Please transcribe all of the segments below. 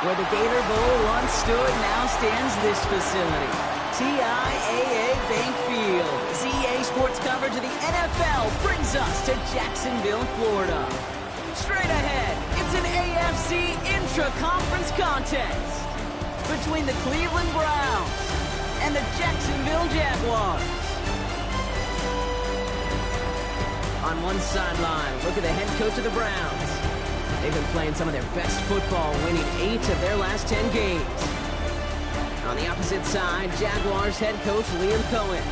Where the Gator Bowl once stood, now stands this facility. TIAA Bank Field. CEA Sports coverage of the NFL brings us to Jacksonville, Florida. Straight ahead, it's an AFC intra-conference contest between the Cleveland Browns and the Jacksonville Jaguars. On one sideline, look at the head coach of the Browns. They've been playing some of their best football, winning 8 of their last 10 games. On the opposite side, Jaguars head coach Liam Cohen.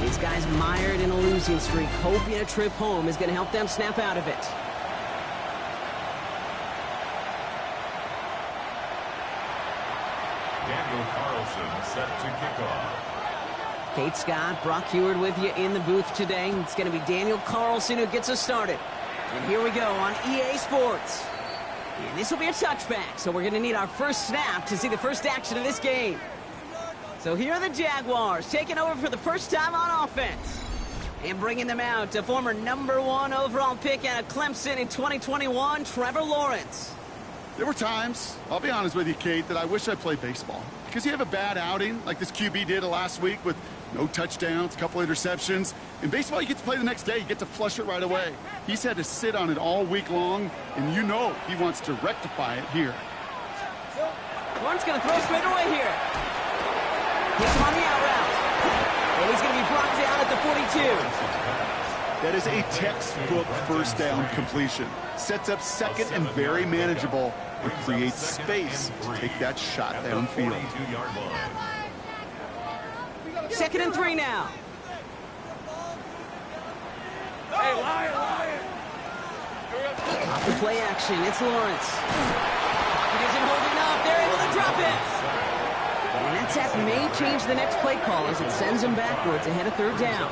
These guys mired in a losing streak, hoping a trip home is going to help them snap out of it. Daniel Carlson set to kick off. Kate Scott, Brock Heward with you in the booth today. It's going to be Daniel Carlson who gets us started. And here we go on EA Sports. And this will be a touchback, so we're going to need our first snap to see the first action of this game. So here are the Jaguars taking over for the first time on offense. And bringing them out to former #1 overall pick out of Clemson in 2021, Trevor Lawrence. There were times, I'll be honest with you, Kate, that I wish I played baseball. Because you have a bad outing, like this QB did last week with no touchdowns, a couple interceptions. In baseball, you get to play the next day. You get to flush it right away. He's had to sit on it all week long, and you know he wants to rectify it here. Lawrence going to throw straight away here. Hits him on the out route. And he's going to be brought down at the 42. That is a textbook first down completion. Sets up second and very manageable. It creates space to take that shot downfield. 2nd and 3 now. Hey, Lion! Off the play action, it's Lawrence. Pocket isn't holding up. They're able to drop it. And that sack may change the next play call as it sends him backwards ahead of 3rd down.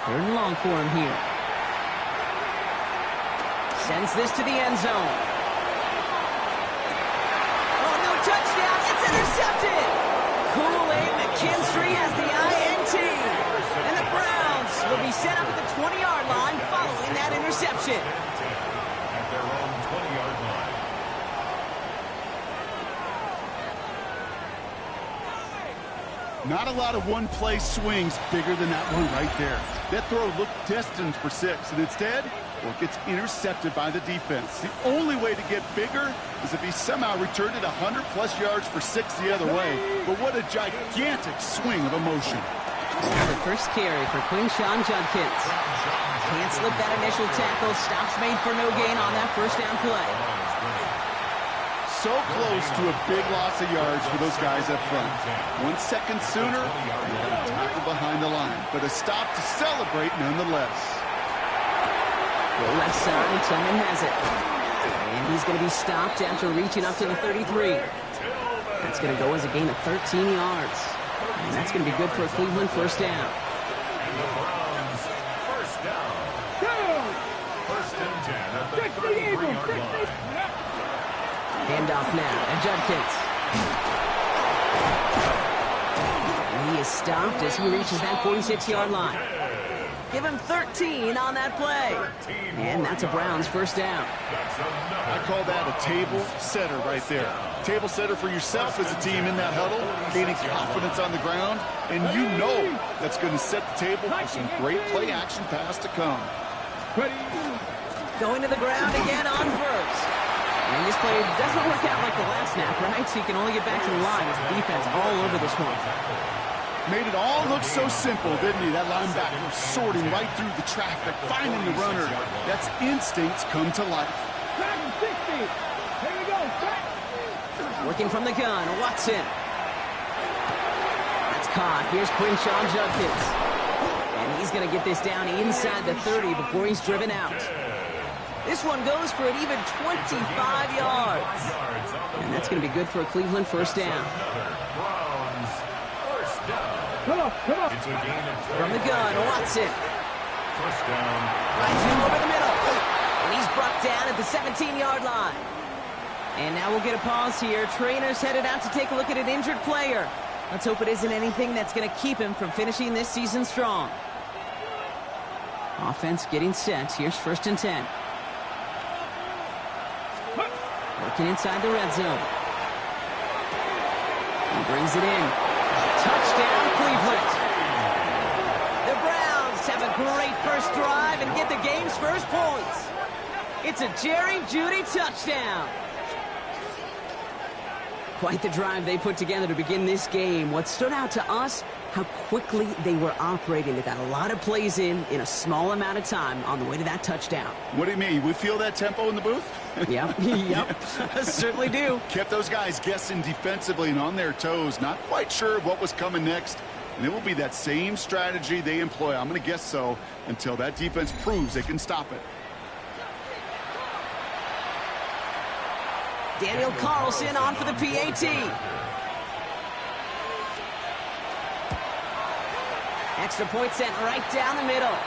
Third and long for him here. Sends this to the end zone. Oh, no touchdown. It's intercepted. Kool-Aid McKinstry has the INT. And the Browns will be set up at the 20-yard line following that interception. At their own 20-yard line. Not a lot of one-play swings bigger than that one right there. That throw looked destined for 6, and instead, well, it gets intercepted by the defense. The only way to get bigger is if he somehow returned it 100-plus yards for 6 the other way. But what a gigantic swing of emotion. Now the first carry for Quinshawn Judkins. Can't slip that initial tackle. Stops made for no gain on that first down play. So close to a big loss of yards for those guys up front. 1 second sooner, tackle behind the line. But a stop to celebrate nonetheless. The left side, Tillman has it. And he's going to be stopped after reaching up to the 33. That's going to go as a gain of 13 yards. And that's going to be good for a Cleveland first down. And the Browns first down. First and 10 at the 33-yard line. Handoff now, and Judkins. And he is stopped as he reaches that 46-yard line. Give him 13 on that play. And that's a Browns first down. I call that a table setter right there. Table setter for yourself as a team in that huddle, gaining confidence on the ground, and you know that's going to set the table for some great play action pass to come. Going to the ground again on first. And this play doesn't work out like the last snap, right? So you can only get back to the line with the defense all over this one. Made it all look so simple, didn't he? That linebacker sorting right through the traffic, finding the runner. That's instincts come to life. Working from the gun, Watson. That's caught. Here's Quinshawn Judkins. And he's going to get this down inside the 30 before he's driven out. This one goes for an even 25 yards. And that's going to be good for a Cleveland first down. Browns first down. Come on. It's a gain of 3. From the gun, Watson. First down. Finds him over the middle. And he's brought down at the 17-yard line. And now we'll get a pause here. Trainer's headed out to take a look at an injured player. Let's hope it isn't anything that's going to keep him from finishing this season strong. Offense getting set. Here's 1st and 10. Working inside the red zone. He brings it in. Touchdown, Cleveland. The Browns have a great first drive and get the game's first points. It's a Jerry Jeudy touchdown. Quite the drive they put together to begin this game. What stood out to us, how quickly they were operating. They got a lot of plays in a small amount of time on the way to that touchdown. What do you mean? We feel that tempo in the booth? Yep, certainly do. Kept those guys guessing defensively and on their toes, not quite sure what was coming next. And it will be that same strategy they employ, I'm going to guess so, until that defense proves they can stop it. Daniel Carlson on for the PAT. Extra point sent right down the middle.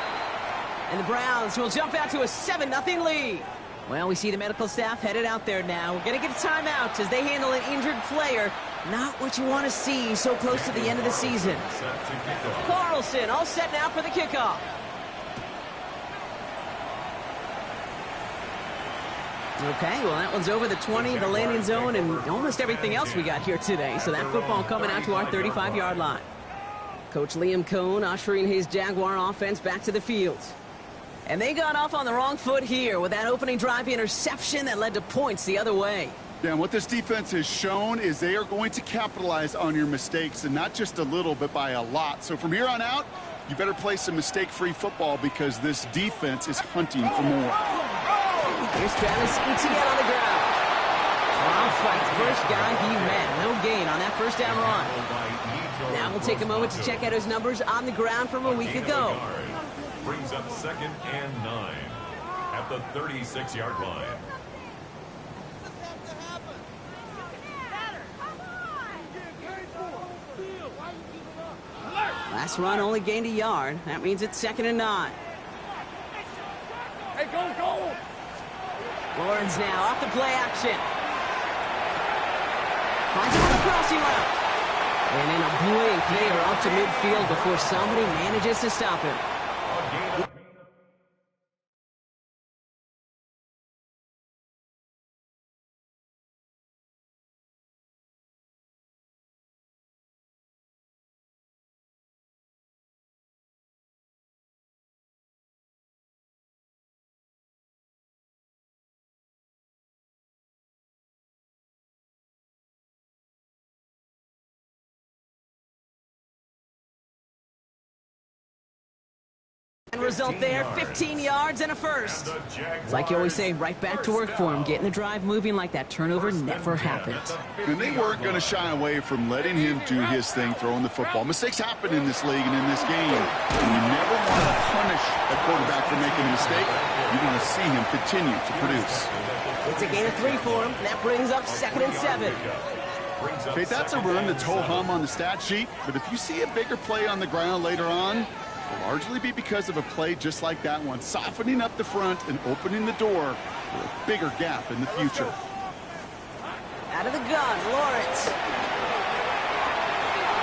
And the Browns will jump out to a 7-0 lead. Well, we see the medical staff headed out there now. We're going to get a timeout as they handle an injured player. Not what you want to see so close to the end of the season. Carlson all set now for the kickoff. Okay, well, that one's over the 20, the landing zone, and almost everything else we got here today. So that football coming out to our 35-yard line. Coach Liam Cohn ushering his Jaguar offense back to the field. And they got off on the wrong foot here with that opening drive interception that led to points the other way. Yeah, and what this defense has shown is they are going to capitalize on your mistakes, and not just a little, but by a lot. So from here on out, you better play some mistake-free football because this defense is hunting for more. Here's Travis Etienne on the ground. Wild fight, first guy he met. No gain on that first down run. Now we'll take a moment to check out his numbers on the ground from a week ago. Brings up 2nd and 9 at the 36-yard line. Last run only gained a yard. That means it's 2nd and 9. Hey, go! Lawrence now off the play action. Finds him on the crossing route. And in a blink, they are up to midfield before somebody manages to stop him. Result there, 15 yards and a first. It's like you always say, right back to work for him. Getting the drive moving like that turnover never happened. And they weren't going to shy away from letting him do his thing, throwing the football. Mistakes happen in this league and in this game. And you never want to punish a quarterback for making a mistake. You want to see him continue to produce. It's a gain of 3 for him. That brings up 2nd and 7. Okay, that's a run that's ho-hum on the stat sheet. But if you see a bigger play on the ground later on, will largely be because of a play just like that one, softening up the front and opening the door for a bigger gap in the future. Out of the gun, Lawrence.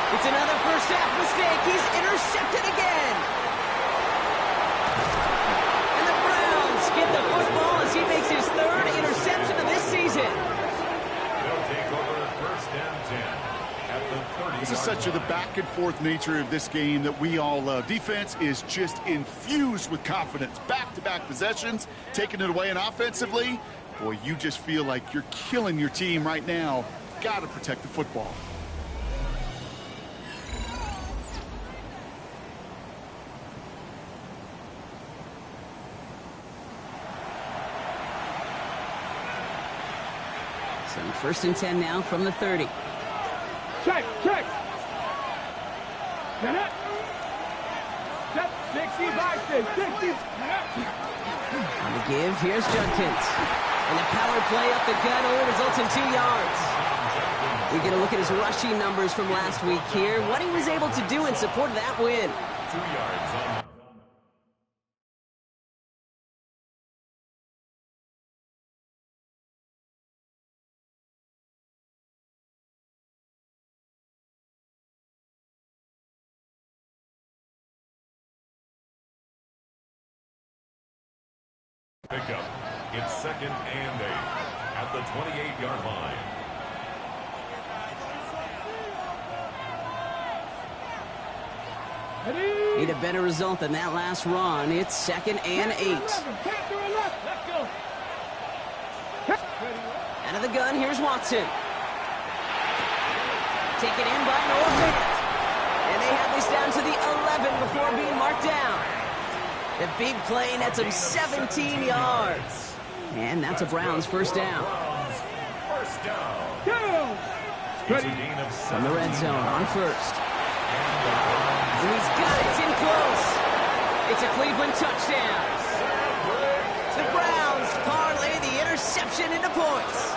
It's another first half mistake. He's intercepted again. And the Browns get the football as he makes his 3rd interception of this season. They'll take over 1st and 10. This is such the back-and-forth nature of this game that we all love. Defense is just infused with confidence. Back-to-back possessions, taking it away, and offensively, boy, you just feel like you're killing your team right now. Got to protect the football. So 1st and 10 now from the 30. Check! Set, 60 back there, 60. On the give, here's Judkins. And the power play up the gut only results in 2 yards. We get a look at his rushing numbers from last week here. What he was able to do in support of that win. 2 yards on. Pickup. It's 2nd and 8 at the 28-yard line. Need a better result than that last run. It's 2nd and 8. Out of the gun, here's Watson. Taken in by Noah Fant. And they have this down to the 11 before being marked down. The big play nets him 17 yards. And that's a Browns first down. First down. From the red zone on first. And he's got it. It's in close. It's a Cleveland touchdown. The Browns parlay the interception into points.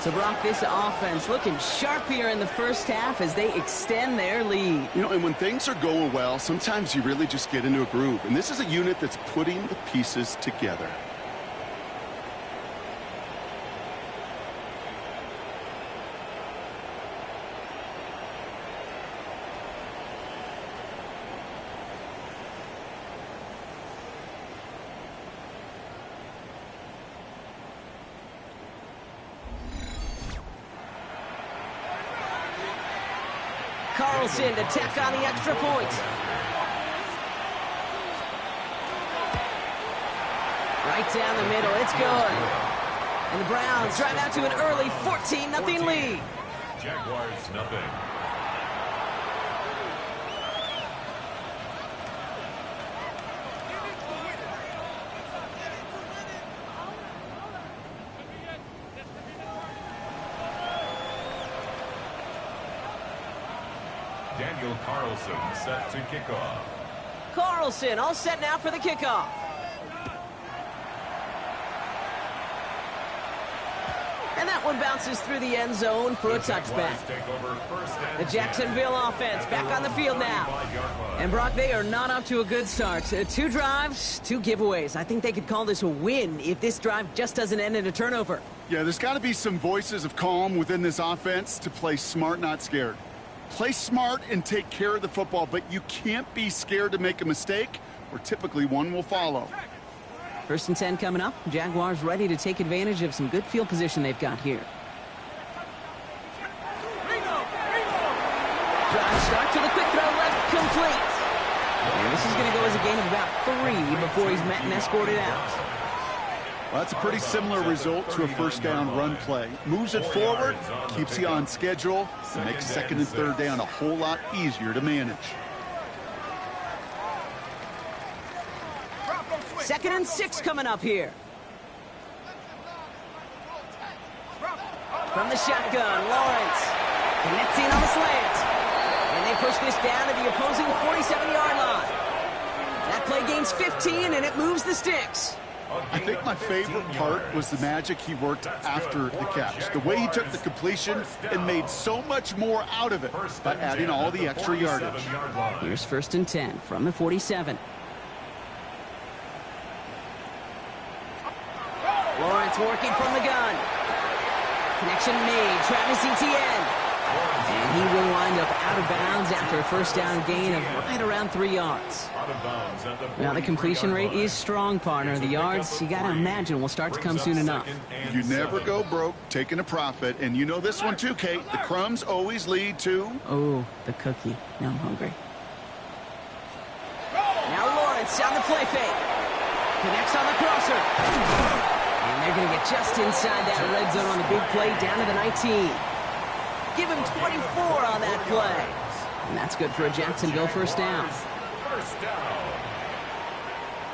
So, Brock, this offense looking sharp here in the first half as they extend their lead. You know, and when things are going well, sometimes you really just get into a groove. And this is a unit that's putting the pieces together. Carlson to tack on the extra point. Right down the middle, it's good. And the Browns drive out to an early 14-0 lead. Jaguars nothing. Daniel Carlson set to kick off. Carlson all set now for the kickoff. And that one bounces through the end zone for a touchback. The Jacksonville offense back on the field now. And Brock, they are not off to a good start. 2 drives, 2 giveaways. I think they could call this a win if this drive just doesn't end in a turnover. Yeah, there's got to be some voices of calm within this offense to play smart, not scared. Play smart and take care of the football, but you can't be scared to make a mistake, or typically one will follow. 1st and 10 coming up. Jaguars ready to take advantage of some good field position they've got here. Drive start to the quick throw left, complete. And this is going to go as a gain of about 3 before he's met and escorted out. Well, that's a pretty similar result to a first down run play. Moves it forward, keeps you on schedule, and makes 2nd and 3rd down a whole lot easier to manage. 2nd and 6 coming up here. From the shotgun, Lawrence connecting on the slant. And they push this down to the opposing 47-yard line. That play gains 15, and it moves the sticks. I think my favorite part was the magic he worked after the catch. The way he took the completion and made so much more out of it by adding all the extra yardage. Here's 1st and 10 from the 47. Lawrence working from the gun. Connection made. Travis Etienne. And he will wind up out of bounds after a first down gain of right around 3 yards. Now, the completion rate is strong, partner. The yards, you got to imagine, will start to come soon enough. You never go broke taking a profit. And you know this one too, Kate. The crumbs always lead to... Oh, the cookie. Now I'm hungry. Now Lawrence on the play fake. Connects on the crosser. And they're going to get just inside that red zone on the big play down to the 19. Give him 24 on that play. And that's good for a Jacksonville first down. First down.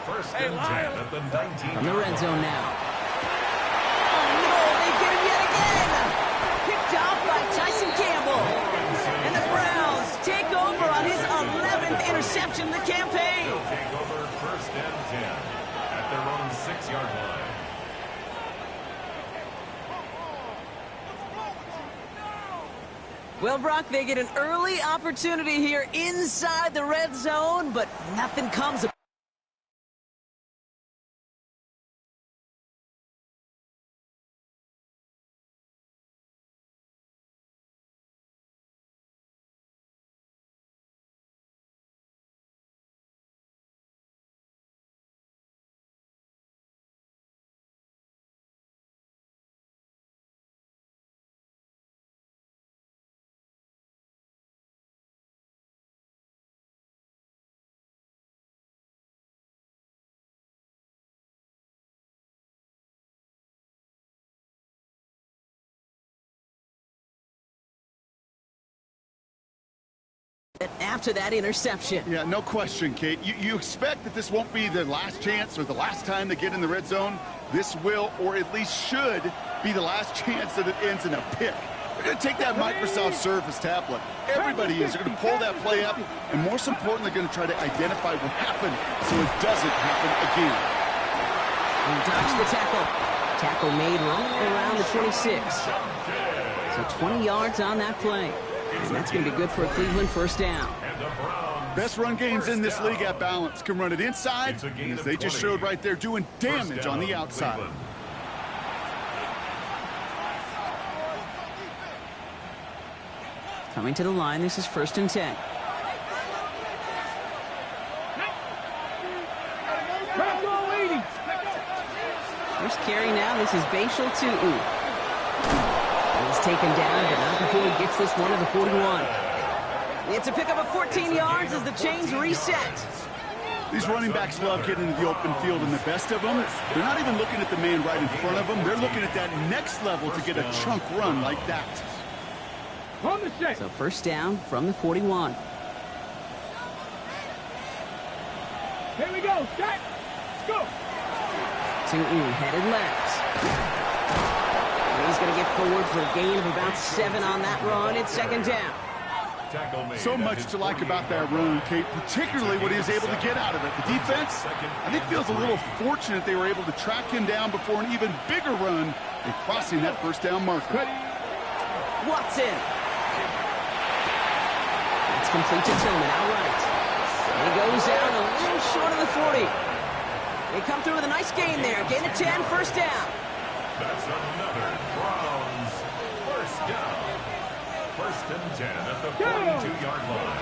1st and 10 at the 19. From the red zone now. Oh, no, they get him yet again. Picked off by Tyson Campbell. And the Browns take over on his 11th interception of the campaign. Take over 1st and 6-yard line. Well, Brock, they get an early opportunity here inside the red zone, but nothing comes of after that interception. Yeah, no question, Kate. You expect that this won't be the last chance or the last time they get in the red zone. This will, or at least should, be the last chance that it ends in a pick. They're going to take that Microsoft Surface tablet. Everybody is. They're going to pull that play up, and most importantly, they're going to try to identify what happened so it doesn't happen again. He dodged the tackle. Tackle made right around the 26. So 20 yards on that play. And that's going to be good for a Cleveland first down. Best run games in this league at balance. Can run it inside, as they just showed right there, doing damage on the outside. Coming to the line, this is 1st and 10. First carry now, this is Bashal Tu'u. He's taken down, but not before he gets this one to the 41. It's a pickup of 14 yards as the chains reset. These running backs love getting into the open field, and the best of them, they're not even looking at the man right in front of them. They're looking at that next level to get a chunk run like that. So first down from the 41. Here we go. Set. Go. Tu'u headed left. He's going to get forward for a gain of about 7 on that run. It's 2nd down. So much to like about that run, Kate, particularly what he was able to get out of it. The defense, I think, feels a little fortunate they were able to track him down before an even bigger run and crossing that first down marker. Watson. That's complete to Tillman, outright. He goes out a little short of the 40. They come through with a nice gain there. Gain of 10, first down. That's another Browns first down. 1st and 10 at the 42-yard line.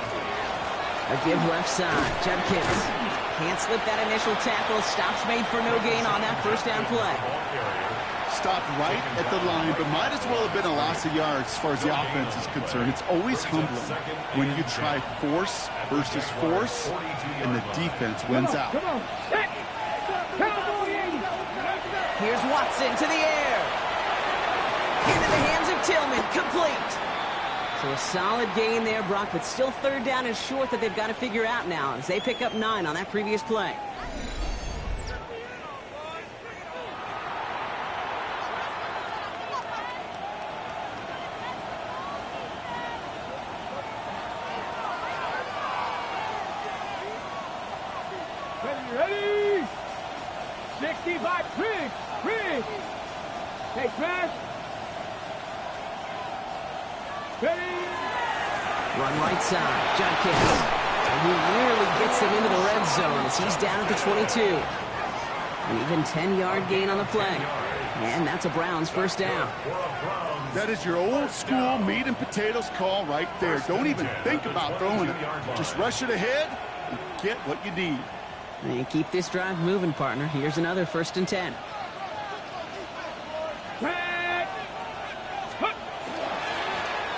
A give left side. Judkins can't slip that initial tackle. Stops made for no gain on that first down play. Stopped right at the line, but might as well have been a loss of yards as far as the offense is concerned. It's always humbling when you try force versus force, and the defense wins out. Come on. Here's Watson to the air. Into the hands of Tillman. Complete. So a solid gain there, Brock, but still 3rd down and short that they've got to figure out now as they pick up 9 on that previous play. Ready? 65, Riggs. Hey, Chris. Ready? Run right side, Judkins. And he nearly gets them into the red zone as he's down at the 22. An even 10-yard gain on the play. And that's a Browns first down. That is your old school meat and potatoes call right there. Don't even think about throwing it. Just rush it ahead and get what you need. And keep this drive moving, partner. Here's another 1st and 10.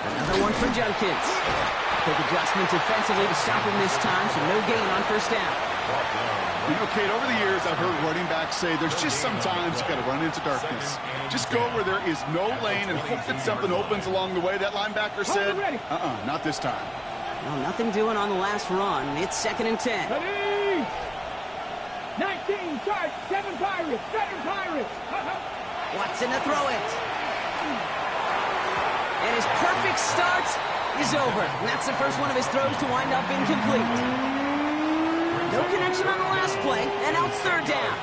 Another one for Judkins. Quick adjustment defensively to stop him this time, so no gain on first down. You know, Kate, over the years, I've heard running backs say there's just sometimes you got to run into darkness. Just go where there is no lane and hope that something opens along the way. That linebacker said, not this time. Well, nothing doing on the last run. It's 2nd and 10. Ready? 19, charge, 7 Pirates, 7 Pirates. Watson to throw it. And his perfect start is over. And that's the first one of his throws to wind up incomplete. No connection on the last play, and now it's 3rd down.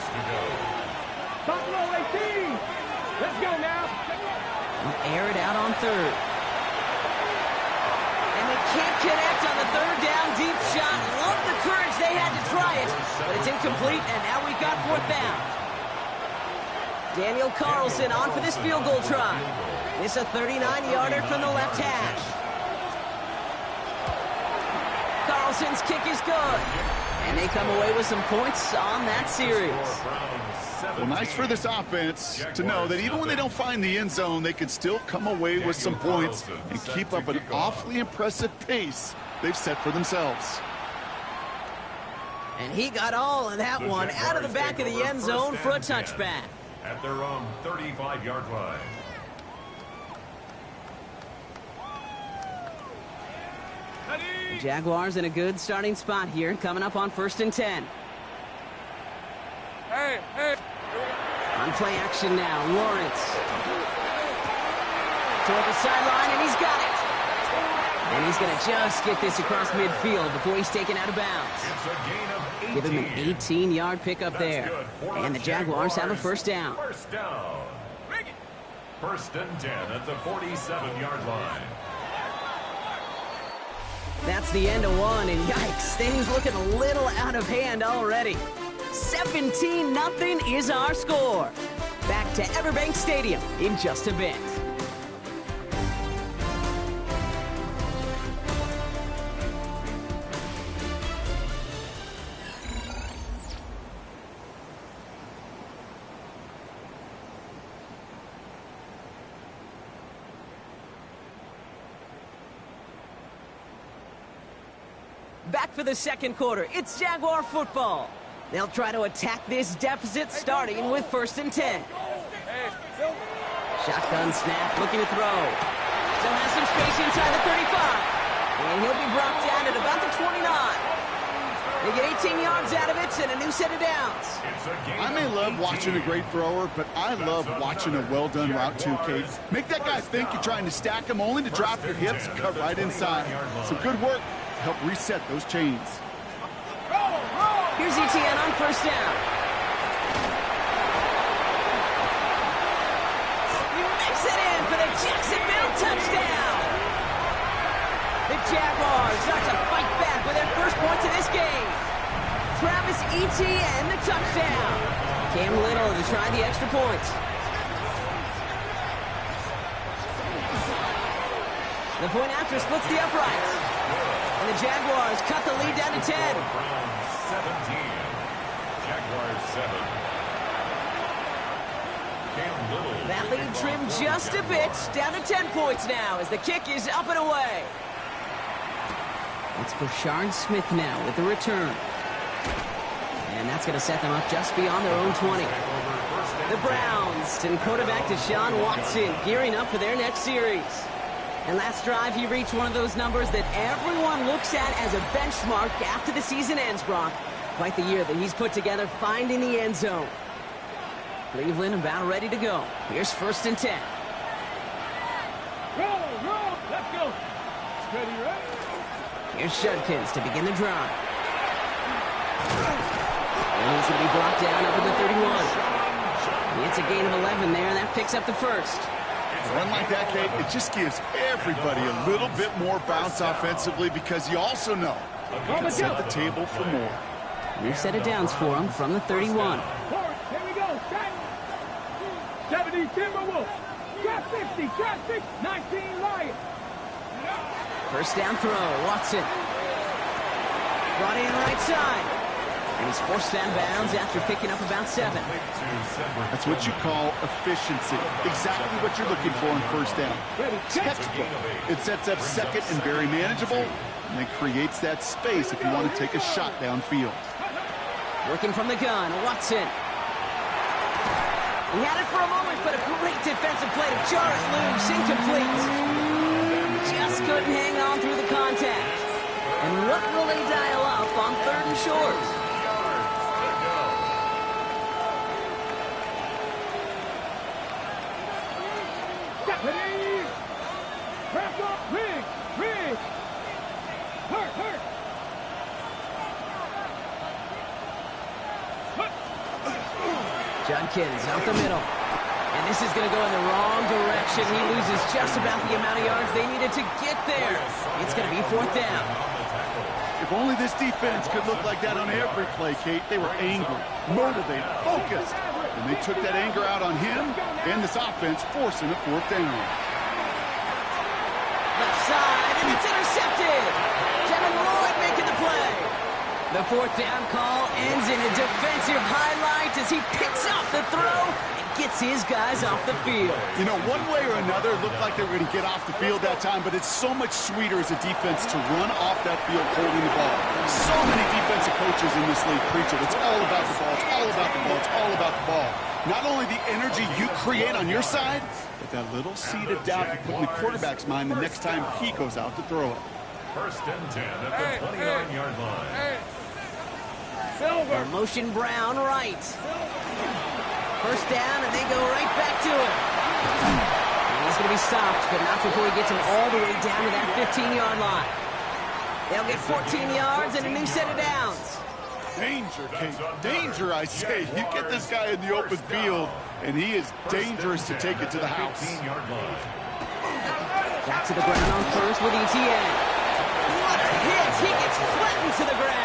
19. Let's go now. They'll air it out on third. And they can't connect on the third down deep shot. Love the courage they had to try it, but it's incomplete, and now we've got fourth down. Daniel Carlson on for this field goal try. It's a 39-yarder from the left hash. Carlson's kick is good. And they come away with some points on that series. Well, nice for this offense to know that even when they don't find the end zone, they can still come away with some points and keep up an awfully impressive pace they've set for themselves. And he got all of that one out of the back of the end zone for a touchback. At their own 35-yard line. The Jaguars in a good starting spot here, coming up on 1st and 10. Hey. On play action now, Lawrence. Toward the sideline, and he's got it. And he's going to just get this across midfield before he's taken out of bounds. It's a gain of 18. Give him an 18-yard pickup there. And the Jaguars have a first down. First down. 1st and 10 at the 47-yard line. That's the end of one, and yikes, things looking a little out of hand already. 17-0 is our score. Back to Everbank Stadium in just a bit. Back for the second quarter. It's Jaguar football. They'll try to attack this deficit starting with 1st and 10. Shotgun snap, looking to throw. Still has some space inside the 35. And he'll be brought down at about the 29. They get 18 yards out of it and a new set of downs. I may love watching a great thrower, but I love watching a well-done route too, Kate. Make that guy think you're trying to stack him only to drop your hips and cut right inside. Some good work to help reset those chains. Here's ETN on 1st down. He makes it in for the Jacksonville touchdown. The Jaguars start to fight back with their first points of this game. Travis Etienne, the touchdown. Cam Little to try the extra point. The point after splits the uprights. And the Jaguars cut the lead down to 10. 17. Jaguars 7. Cam Little. That lead trimmed just a bit, down to 10 points now as the kick is up and away. It's Brashard Smith now with the return. And that's going to set them up just beyond their own 20. The Browns and quarterback Deshaun Watson gearing up for their next series. And last drive, he reached one of those numbers that everyone looks at as a benchmark after the season ends, Brock. Quite the year that he's put together, finding the end zone. Cleveland about ready to go. Here's 1st and 10. Roll, let's go. Steady, right? Here's Judkins to begin the drive. And he's going to be brought down up at the 31. It's a gain of 11 there, and that picks up the first. A run like that, Kate, it just gives everybody a little bit more bounce offensively because you also know you can set the table for more. New set of downs for him from the 31. Here we go. Set. 70 Timberwolves. Trap 60. Trap 6. 19 Lions. First down throw, Watson. Brought in right side. And he's forced out of bounds after picking up about 7. That's what you call efficiency. Exactly what you're looking for in 1st down. Textbook. It sets up second and very manageable, and then creates that space if you want to take a shot downfield. Working from the gun, Watson. He had it for a moment, but a great defensive play to jar it loose, incomplete. Just couldn't hang on through the contact. And what will they dial up on 3rd and short? Deputy! Press up! Rig! Hurt! Judkins out the middle. And this is going to go in the wrong direction. He loses just about the amount of yards they needed to get there. It's going to be 4th down. If only this defense could look like that on every play, Kate. They were angry, motivated, focused. And they took that anger out on him and this offense, forcing a 4th down. Left side, and it's intercepted. Kevin Lloyd making the play. The 4th down call ends in a defensive highlight as he picks up the throw and gets his guys off the field. You know, one way or another, it looked like they were going to get off the field that time, but it's so much sweeter as a defense to run off that field holding the ball. So many defensive coaches in this league preach it. It's all about the ball. It's all about the ball. It's all about the ball. Not only the energy you create on your side, but that little seed of doubt you put in the quarterback's mind the next time he goes out to throw it. 1st and 10 at the 29-yard line. A motion Brown right. 1st down, and they go right back to it. And he's going to be stopped, but not before he gets him all the way down to that 15-yard line. They'll get 14 yards and a new set of downs. Danger, Kate. Danger, I say. You get this guy in the open field, and he is dangerous to take it to the house. Back to the ground on 1st with ETN. What a hit! He gets flattened to the ground.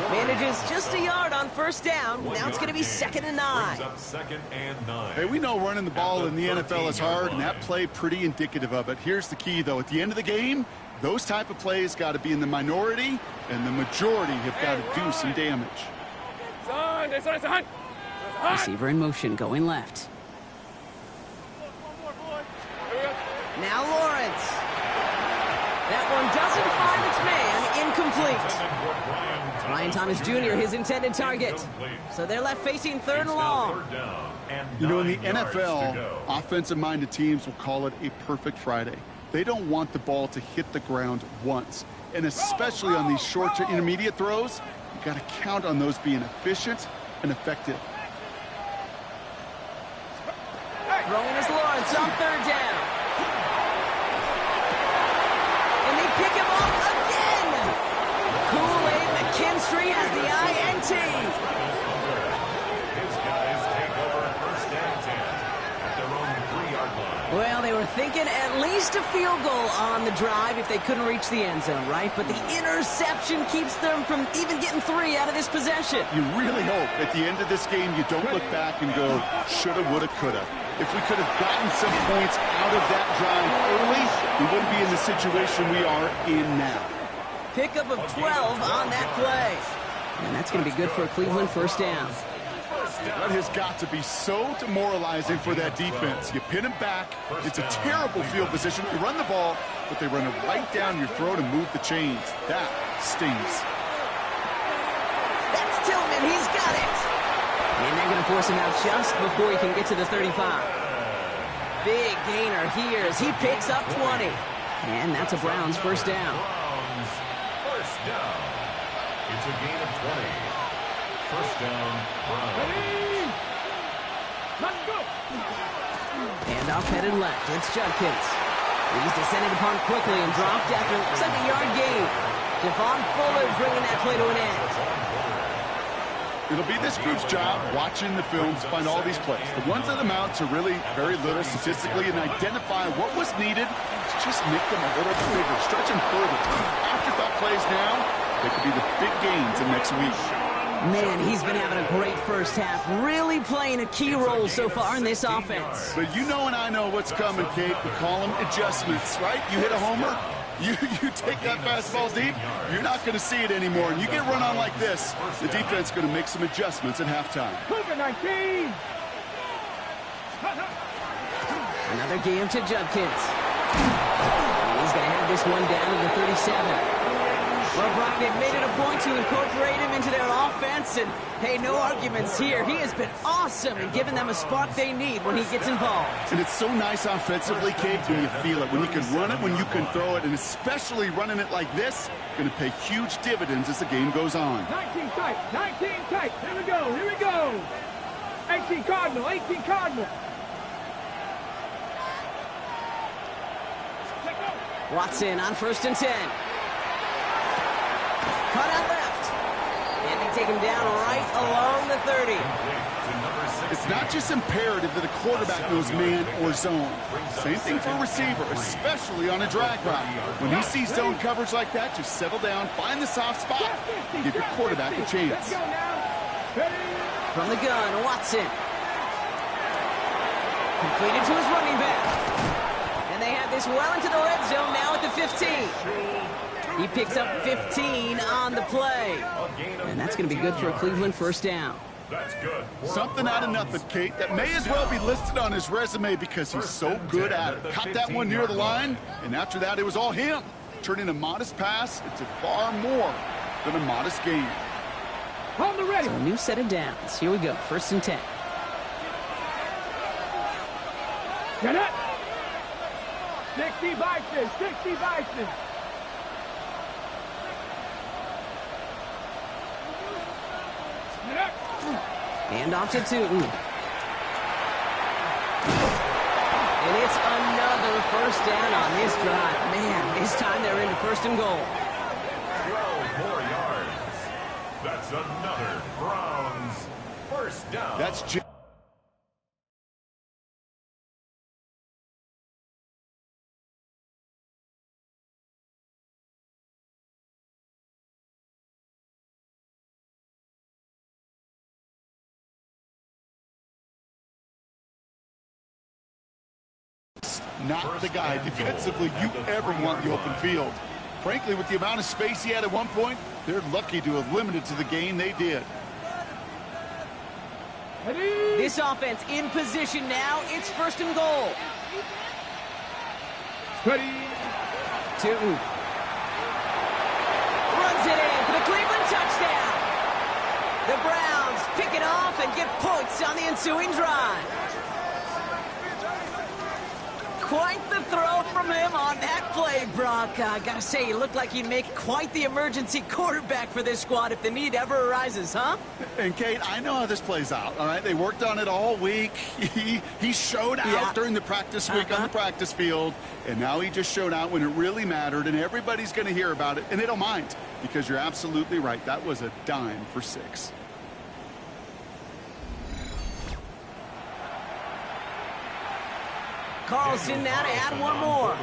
Manages just a yard on 1st down. Now it's going to be 2nd and 9. Hey, we know running the ball in the NFL is hard, and that play pretty indicative of it. Here's the key, though. At the end of the game, those type of plays got to be in the minority, and the majority have got to do some damage. Receiver in motion, going left. Now Lawrence. That one doesn't find its man. Incomplete. Ryan Thomas Jr., his intended target. So they're left facing 3rd and long. You know, in the NFL, offensive-minded teams will call it a perfect Friday. They don't want the ball to hit the ground once. And especially on these short to intermediate throws, you got to count on those being efficient and effective. Throwing is Lawrence on 3rd down. And they pick him off again. Kool-Aid McKinstry has the INT. His guys take over 1st and 10 at their own 3-yard line. Well, they were thinking at least a field goal on the drive if they couldn't reach the end zone, right? But the interception keeps them from even getting 3 out of this possession. You really hope at the end of this game you don't look back and go, shoulda, woulda, coulda. If we could have gotten some points out of that drive early, we wouldn't be in the situation we are in now. Pickup of 12 on that play. And that's going to be good for a Cleveland 1st down. That has got to be so demoralizing for that defense. You pin him back. It's a terrible field position. You run the ball, but they run it right down your throat and move the chains. That stings. That's Tillman. He's got it. And they're going to force him out just before he can get to the 35. Big gainer here as he picks up 20. And that's a Browns 1st down. Browns 1st down. It's a gain of 20. 1st down, Browns. Let's go. Handoff headed left. It's Judkins. He's descended upon quickly and dropped after looks like a yard gain. Devon Fuller bringing that play to an end. It'll be this group's job watching the film to find all these plays. The ones that amount to really very little statistically and identify what was needed to just make them a little bigger, stretch them further. Afterthought plays now, they could be the big gains in next week. Man, he's been having a great 1st half, really playing a key role so far in this offense. But you know and I know what's coming, Kate. We call them adjustments, right? You hit a homer, you take that fastball deep, you're not going to see it anymore. And you get run on like this, the defense is going to make some adjustments at halftime. Cougar 19. Another game to Judkins. And he's going to have this one down to the 37. Well, Brock, they've made it a point to incorporate him into their offense, and, hey, no arguments here. He has been awesome in giving them a spark they need when he gets involved. And it's so nice offensively, Kate, when you feel it, when you can run it, when you can throw it, and especially running it like this, going to pay huge dividends as the game goes on. 19 tight, 19 tight. Here we go, here we go. 18 Cardinal, 18 Cardinal. Watson on 1st and 10. Cut out left. And they take him down right along the 30. It's not just imperative that a quarterback knows man or zone. Same thing for a receiver, especially on a drag route. When he sees zone coverage like that, just settle down, find the soft spot, and give your quarterback a chance. From the gun, Watson. Completed to his running back. And they have this well into the red zone now at the 15. He picks up 15 on the play. And that's going to be good for a Cleveland first down. That's good. Something out of nothing, Kate, that may as well be listed on his resume because he's so good at it. Caught that one near the line, and after that, it was all him. Turning a modest pass into far more than a modest gain. On the ready. So a new set of downs. Here we go, 1st and 10. Get it. 60 vices, 60 vices. Hand off to Tootin. And it's another first down on this drive. Man, this time they're into 1st and goal. 12 more yards. That's another Browns first down. That's not the guy defensively you ever want in the open field. Frankly, with the amount of space he had at one point, they're lucky to have limited to the gain they did. This offense in position now. It's 1st and goal. Ready. Tootin runs it in for the Cleveland touchdown. The Browns pick it off and get points on the ensuing drive. Quite the throw from him on that play, Brock. I gotta say, he looked like he'd make quite the emergency quarterback for this squad if the need ever arises, huh? And, Kate, I know how this plays out, all right? They worked on it all week. He showed out during the practice week on the practice field, and now he just showed out when it really mattered, and everybody's going to hear about it, and they don't mind because you're absolutely right. That was a dime for 6. Carlson now to add one more.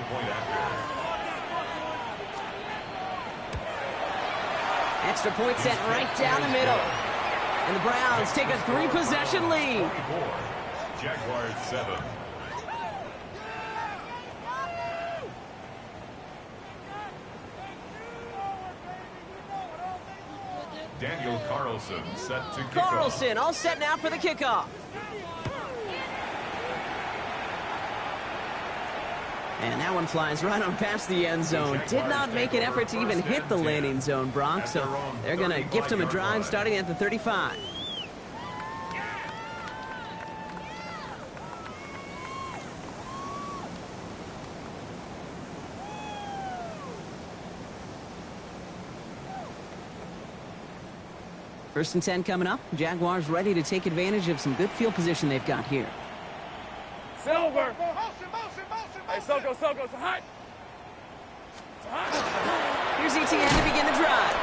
Extra point set right down the middle. And the Browns take a 3-possession lead. Jaguars 7. Daniel Carlson set to kick off. Carlson all set now for the kickoff. And that one flies right on past the end zone. Did not make an effort to even hit the landing zone, Brock. So they're going to gift him a drive starting at the 35. First and 10 coming up. Jaguars ready to take advantage of some good field position they've got here. Silver. Hey, Soko, so hot. Here's ETN to begin the drive.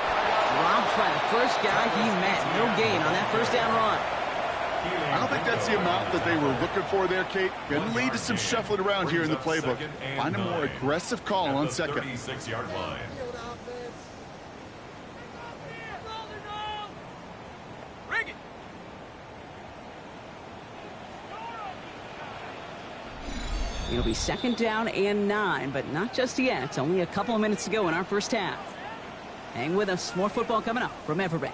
Dropped by the first guy he's met. No gain on that first down run. I don't think that's the amount that they were looking for there, Kate. Going to lead to some shuffling around here in the playbook. Find a more aggressive call on second. 36-yard line. It'll be 2nd down and 9, but not just yet. It's only a couple of minutes to go in our first half. Hang with us. More football coming up from Everbank.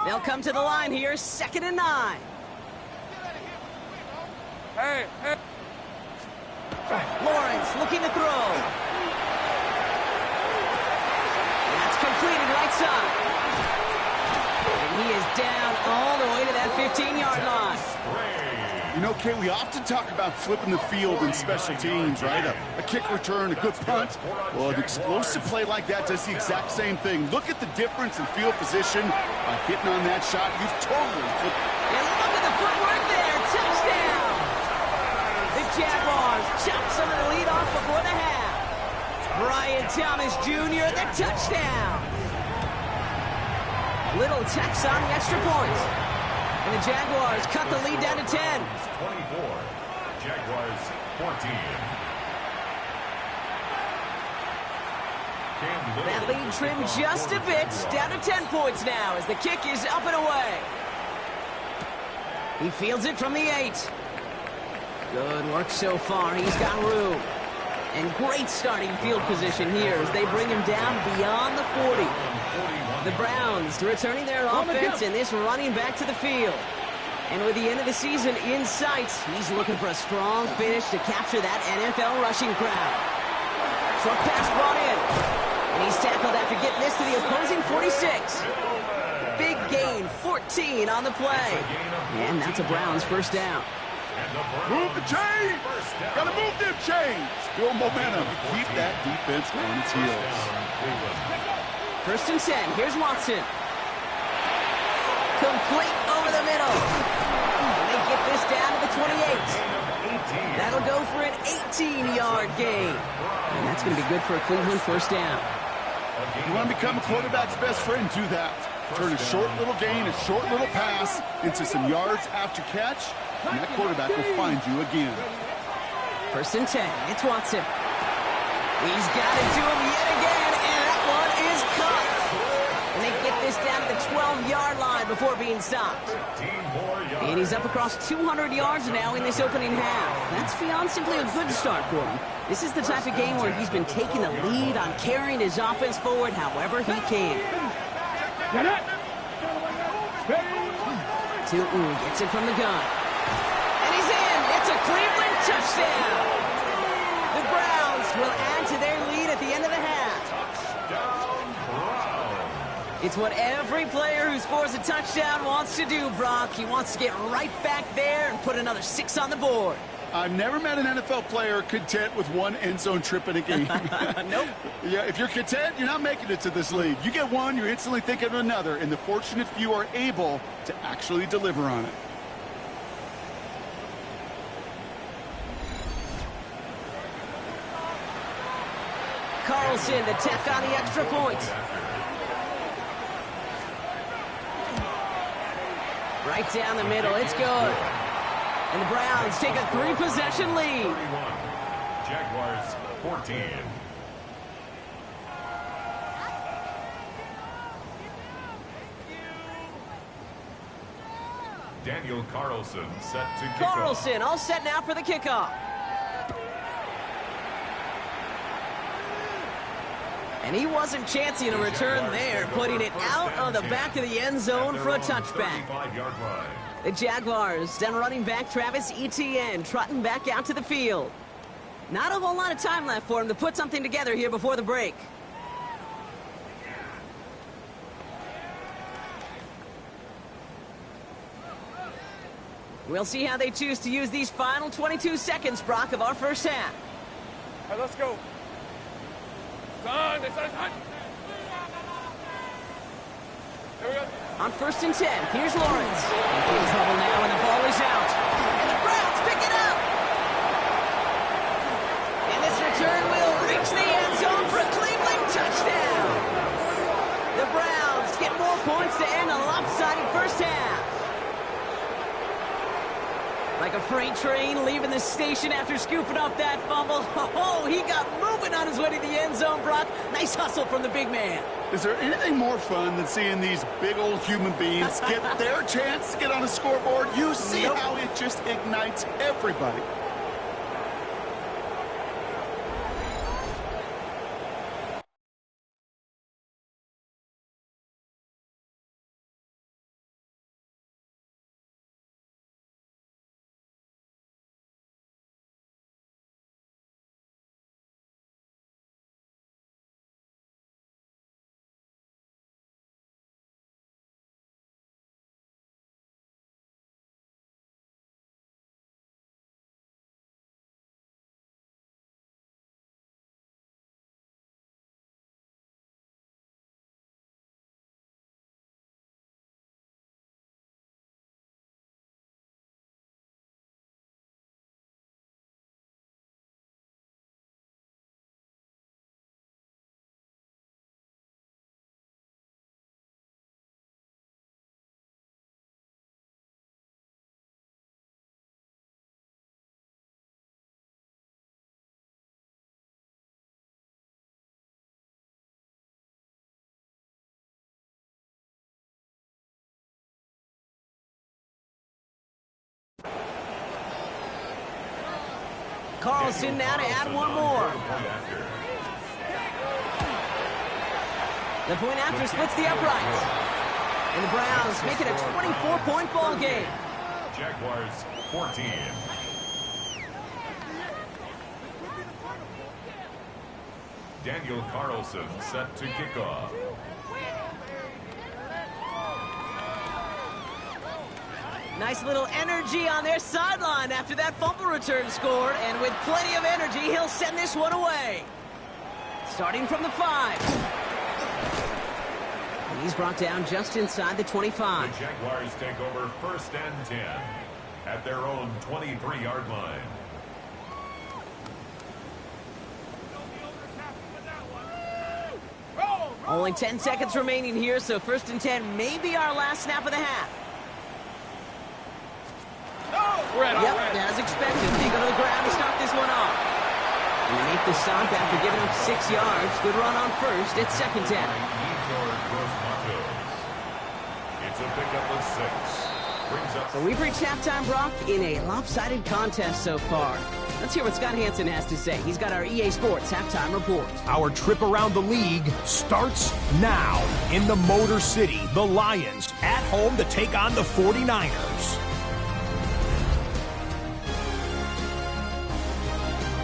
They'll come to the line here. 2nd and 9. Hey. Lawrence looking to throw. That's completed right side. And he is down all the way to that 15-yard line. You know, Kate, we often talk about flipping the field in special teams, right? A kick return, a good punt. Well, an explosive play like that does the exact same thing. Look at the difference in field position. By hitting on that shot, you've totally flipped. And look at the footwork there. Touchdown. The Jaguars chop some of the lead off before the half. Brian Thomas Jr., the touchdown. Little Tex on the extra point. And the Jaguars cut the lead down to 10. 24, Jaguars 14. That lead trimmed just a bit, down to 10 points now as the kick is up and away. He fields it from the 8. Good work so far. He's got room. And great starting field position here as they bring him down beyond the 40. The Browns returning their offense and this running back to the field. And with the end of the season in sight, he's looking for a strong finish to capture that NFL rushing crowd. Short pass brought in. And he's tackled after getting this to the opposing 46. Big gain, 14 on the play. And that's a Browns first down. Move the chains! Gotta move them chains! Build momentum. Keep that defense on its heels. First and 10. Here's Watson. Complete over the middle. And they get this down to the 28. That'll go for an 18-yard gain. And that's going to be good for a Cleveland first down. You want to become a quarterback's best friend, do that. Turn a short little gain, a short little pass into some yards after catch, and that quarterback will find you again. First and 10. It's Watson. He's got it to him yet again, and that one is caught. And they get this down to the 12-yard line before being stopped. And he's up across 200 yards now in this opening half. That's beyond simply a good start for him. This is the type of game where he's been taking the lead on carrying his offense forward however he can. Tootin gets it from the gun. And he's in! It's a Cleveland touchdown! The Browns will add to their lead at the end of the half. It's what every player who scores a touchdown wants to do, Brock. He wants to get right back there and put another 6 on the board. I've never met an NFL player content with one end zone trip in a game. Nope. Yeah, if you're content, you're not making it to this league. You get one, you're instantly thinking of another, and the fortunate few are able to actually deliver on it. Carlson to tack on the extra point. Right down the middle. It's good. And the Browns take a 3-possession lead. 31. Jaguars 14. Daniel Carlson set to kick off. Carlson all set now for the kickoff. And he wasn't chancing a return there, putting it out of the back of the end zone for a touchback. The Jaguars, then running back Travis Etienne, trotting back out to the field. Not a whole lot of time left for him to put something together here before the break. We'll see how they choose to use these final 22 seconds, Brock, of our first half. All right, let's go. Son. There we go. On first and 10, here's Lawrence. In trouble now, and the ball is out. And the Browns pick it up. And this return will reach the end zone for a Cleveland touchdown. The Browns get more points to end a lopsided first half. Like a freight train leaving the station after scooping up that fumble. Oh, he got moving on his way to the end zone, Brock. Nice hustle from the big man. Is there anything more fun than seeing these big old human beings get their chance to get on a scoreboard? You see how it just ignites everybody. Carlson now to add one more. The point after splits the uprights. And the Browns make it a 24-point ball game. Jaguars 14. Daniel Carlson set to kick off. Nice little energy on their sideline after that fumble return scored. And with plenty of energy, he'll send this one away. Starting from the 5. And he's brought down just inside the 25. The Jaguars take over 1st and 10 at their own 23-yard line. Only 10 seconds remaining here, so 1st and 10 may be our last snap of the half. Yep, as expected. They go to the ground to start this one off. And they make the stop after giving up 6 yards. Good run on 1st. It's 2nd down. It's a pickup of 6. Brings up. So we've reached halftime, Brock, in a lopsided contest so far. Let's hear what Scott Hansen has to say. He's got our EA Sports halftime report. Our trip around the league starts now. In the Motor City, the Lions at home to take on the 49ers.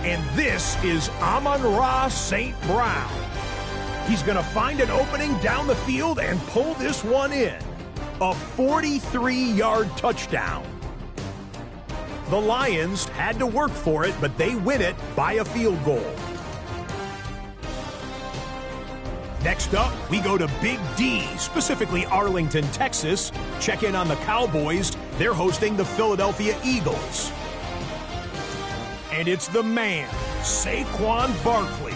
And this is Amon-Ra St. Brown. He's going to find an opening down the field and pull this one in. A 43-yard touchdown. The Lions had to work for it, but they win it by a field goal. Next up, we go to Big D, specifically Arlington, Texas. Check in on the Cowboys. They're hosting the Philadelphia Eagles. And it's the man, Saquon Barkley.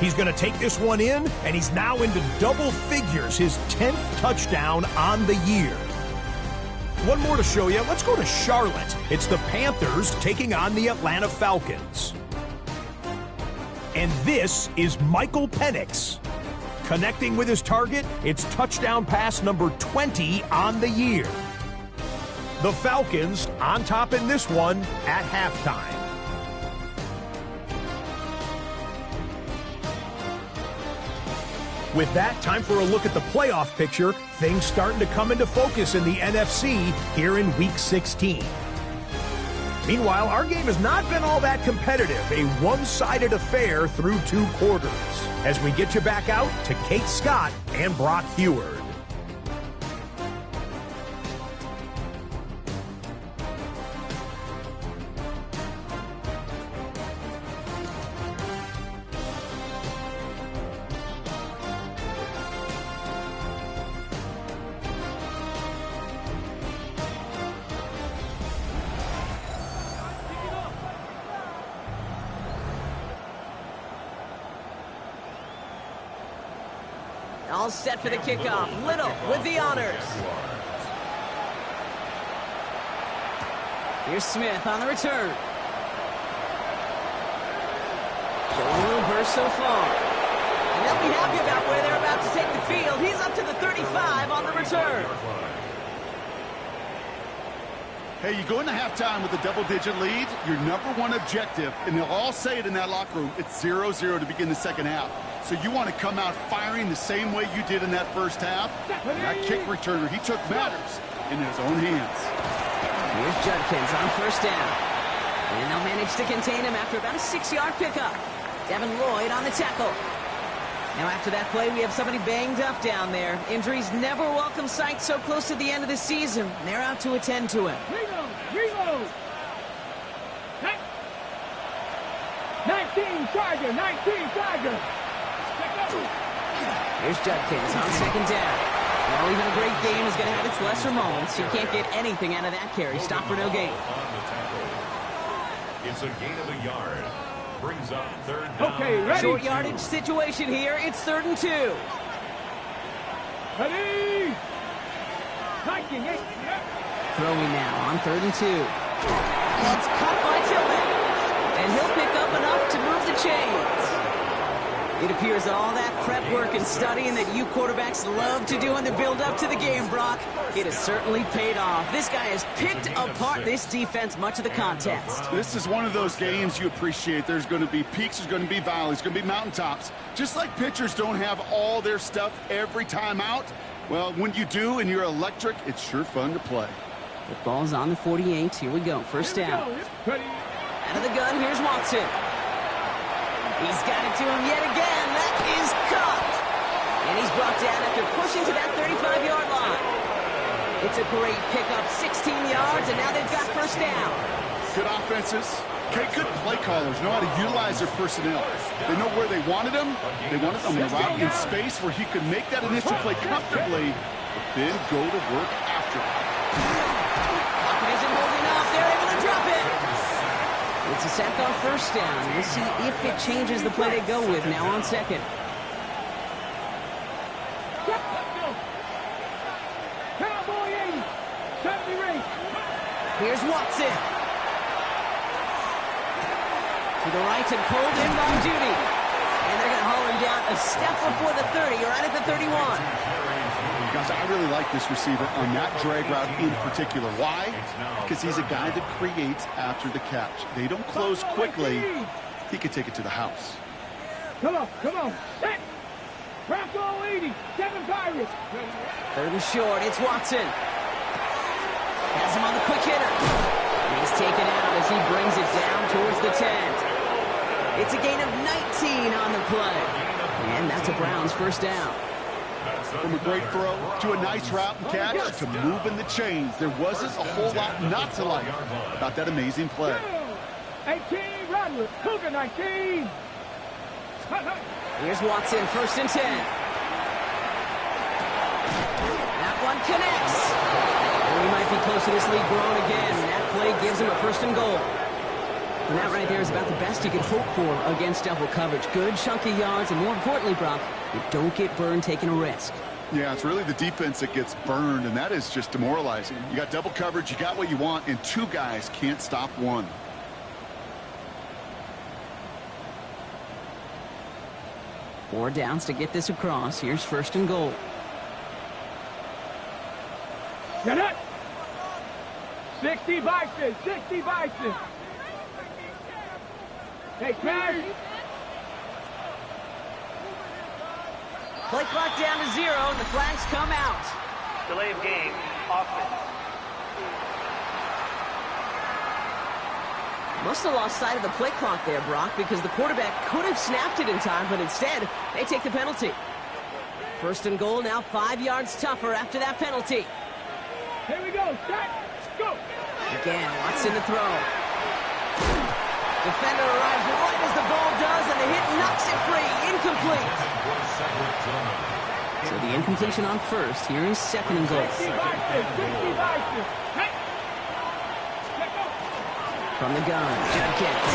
He's going to take this one in, and he's now into double figures, his 10th touchdown on the year. One more to show you. Let's go to Charlotte. It's the Panthers taking on the Atlanta Falcons. And this is Michael Penix. Connecting with his target, it's touchdown pass number 20 on the year. The Falcons on top in this one at halftime. With that, time for a look at the playoff picture. Things starting to come into focus in the NFC here in Week 16. Meanwhile, our game has not been all that competitive. A one-sided affair through 2 quarters. As we get you back out to Kate Scott and Brock Heward. All set for the kickoff. Little with the honors. Here's Smith on the return. Showing a little burst so far. And they'll be happy about where they're about to take the field. He's up to the 35 on the return. Hey, you go into halftime with a double-digit lead, your #1 objective, and they'll all say it in that locker room, it's 0-0 to begin the second half. So you want to come out firing the same way you did in that first half. And that kick returner, he took matters in his own hands. Here's Judkins on 1st down. And they'll manage to contain him after about a 6-yard pickup. Devin Lloyd on the tackle. Now after that play, we have somebody banged up down there. Injuries never welcome sight so close to the end of the season. They're out to attend to him. Reload. 19 Tiger. Here's Judkins on 2nd down. Now even a great game is going to have its lesser moments. You can't get anything out of that carry. Stop for no gain. It's a gain of a yard. Brings up 3rd down. Okay, ready. Short yardage situation here. It's 3rd and 2. Ready. Throwing now on 3rd and 2. It's caught by Tillman. And he'll pick up enough to move the chains. It appears all that prep work and studying that you quarterbacks love to do in the build-up to the game, Brock, it has certainly paid off. This guy has picked apart this defense much of the contest. This is one of those games you appreciate. There's going to be peaks, there's going to be valleys, there's going to be mountaintops. Just like pitchers don't have all their stuff every time out, well, when you do and you're electric, it's sure fun to play. The ball's on the 48. Here we go. First down. Out of the gun, here's Watson. He's got it to him yet again. That is caught. And he's brought down after pushing to that 35-yard line. It's a great pickup, 16 yards, and now they've got first down. Good offenses. Okay, good play callers know how to utilize their personnel. They know where they wanted them. They wanted them around in space where he could make that initial play comfortably, but then go to work after it. Pocket isn't holding up. They're able to drop it. It's a sack on first down. We'll see if it changes the play they go with now on second. Cowboy 80, 70 race. Here's Watson. To the right and pulled in by Judy. And they're going to haul him down a step before the 30, or right at the 31. Guys, I really like this receiver on that drag route in particular. Why? Because he's a guy that creates after the catch. They don't close quickly. He could take it to the house. Come on, come on. Set. Bronco 80, 7 Pirates. Third and short, it's Watson. Has him on the quick hitter. And he's taken out as he brings it down towards the 10. It's a gain of 19 on the play. And that's a Browns first down. From a great throw to a nice route and catch to moving the chains. There wasn't a whole lot not to like about that amazing play. 18, Rattler. Cougar 19. Here's Watson, first and 10. That one connects. And we might be close to this lead growing again. That play gives him a first and goal. And that right there is about the best you could hope for against double coverage. Good chunky yards, and more importantly, Brock, you don't get burned taking a risk. Yeah, it's really the defense that gets burned, and that is just demoralizing. You got double coverage, you got what you want, and two guys can't stop one. Four downs to get this across. Here's first and goal. Get it. 60 Bison, 60 Bison. Hey, Cash. Play clock down to 0, and the flags come out. Delay of game, offense. Must have lost sight of the play clock there, Brock, because the quarterback could have snapped it in time, but instead, they take the penalty. First and goal, now 5 yards tougher after that penalty. Here we go, set, go. Again, Watson to throw. Defender arrives right as the ball does, and the hit knocks it free. Incomplete. So the incompletion on first. Here is second and goal. 60 Bison, 60 Bison. Hey. From the gun, Judkins.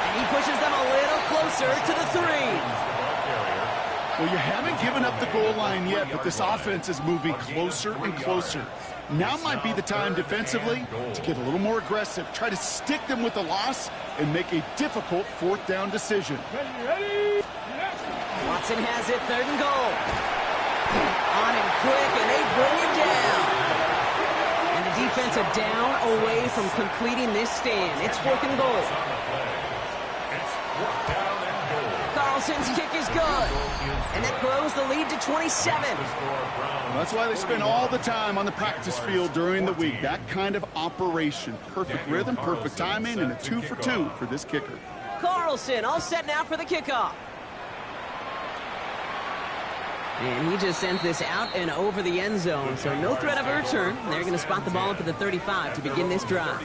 And he pushes them a little closer to the 3. Well, you haven't given up the goal line yet, but this offense is moving closer and closer. Now might be the time defensively to get a little more aggressive, try to stick them with the loss, and make a difficult fourth down decision. Ready? Watson has it, third and goal. On him quick, and they bring him down. And the defense are down away from completing this stand. It's fourth and goal. Carlson's kick is good. And that grows the lead to 27. That's why they spend all the time on the practice field during the week. That kind of operation. Perfect rhythm, perfect timing, and a 2 for 2 for this kicker. Carlson all set now for the kickoff. And he just sends this out and over the end zone. So no threat of a return. They're going to spot the ball up at the 35 to begin this drive.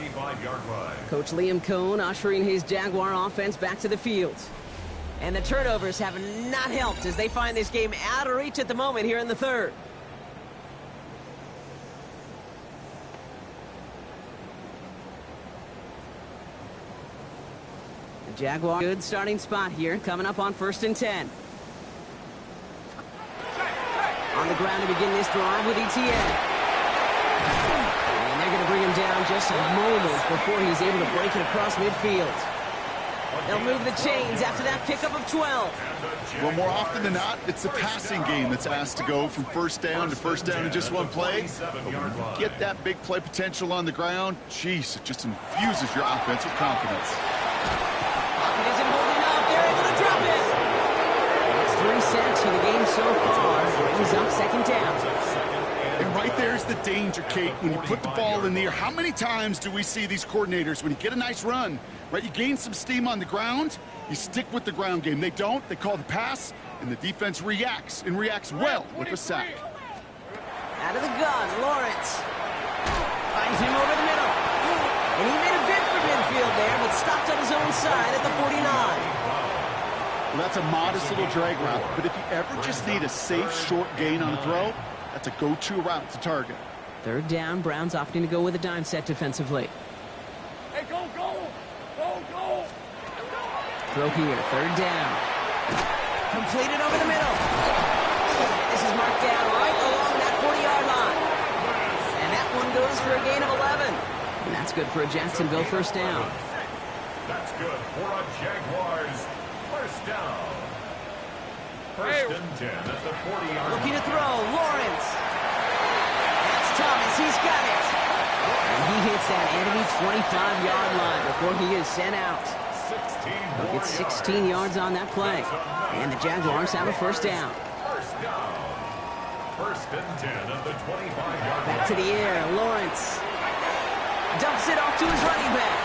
Coach Liam Cohn ushering his Jaguar offense back to the field. And the turnovers have not helped as they find this game out of reach at the moment here in the third. The Jaguar, good starting spot here, coming up on first and 10. On the ground to begin this drive with Etienne. And they're going to bring him down just a moment before he's able to break it across midfield. They'll move the chains after that pickup of 12. Well, more often than not, it's the passing game that's asked to go from first down to first down in just one play. But when you get that big play potential on the ground, geez, it just infuses your offense with confidence. Pocket isn't holding up. They're able to drop it. It's 3 sacks for the game so far. Brings up second down. And right there's the danger, Kate. When you put the ball in the air, how many times do we see these coordinators, when you get a nice run, right, you gain some steam on the ground, you stick with the ground game. They don't. They call the pass, and the defense reacts, and reacts well with a sack. Out of the gun, Lawrence. Finds him over the middle. And he made a bid for midfield there, but stopped on his own side at the 49. Well, that's a modest little drag route, but if you ever just need a safe, short gain on a throw, that's a go-to route to target. Third down, Browns opting to go with a dime set defensively. Hey, go, go! Go, go! Throw here, third down. Completed over the middle. This is marked down right along that 40-yard line. And that one goes for a gain of 11. And that's good for a Jacksonville first down. That's good for a Jaguars first down. First and 10 at the 40-yard line. Looking to throw, Lawrence. That's Thomas, he's got it. And he hits that enemy 25-yard line before he is sent out. He'll get 16 yards on that play. And the Jaguars have a first down. First down. First and 10 at the 25-yard line. Back to the air, Lawrence. Dumps it off to his running back.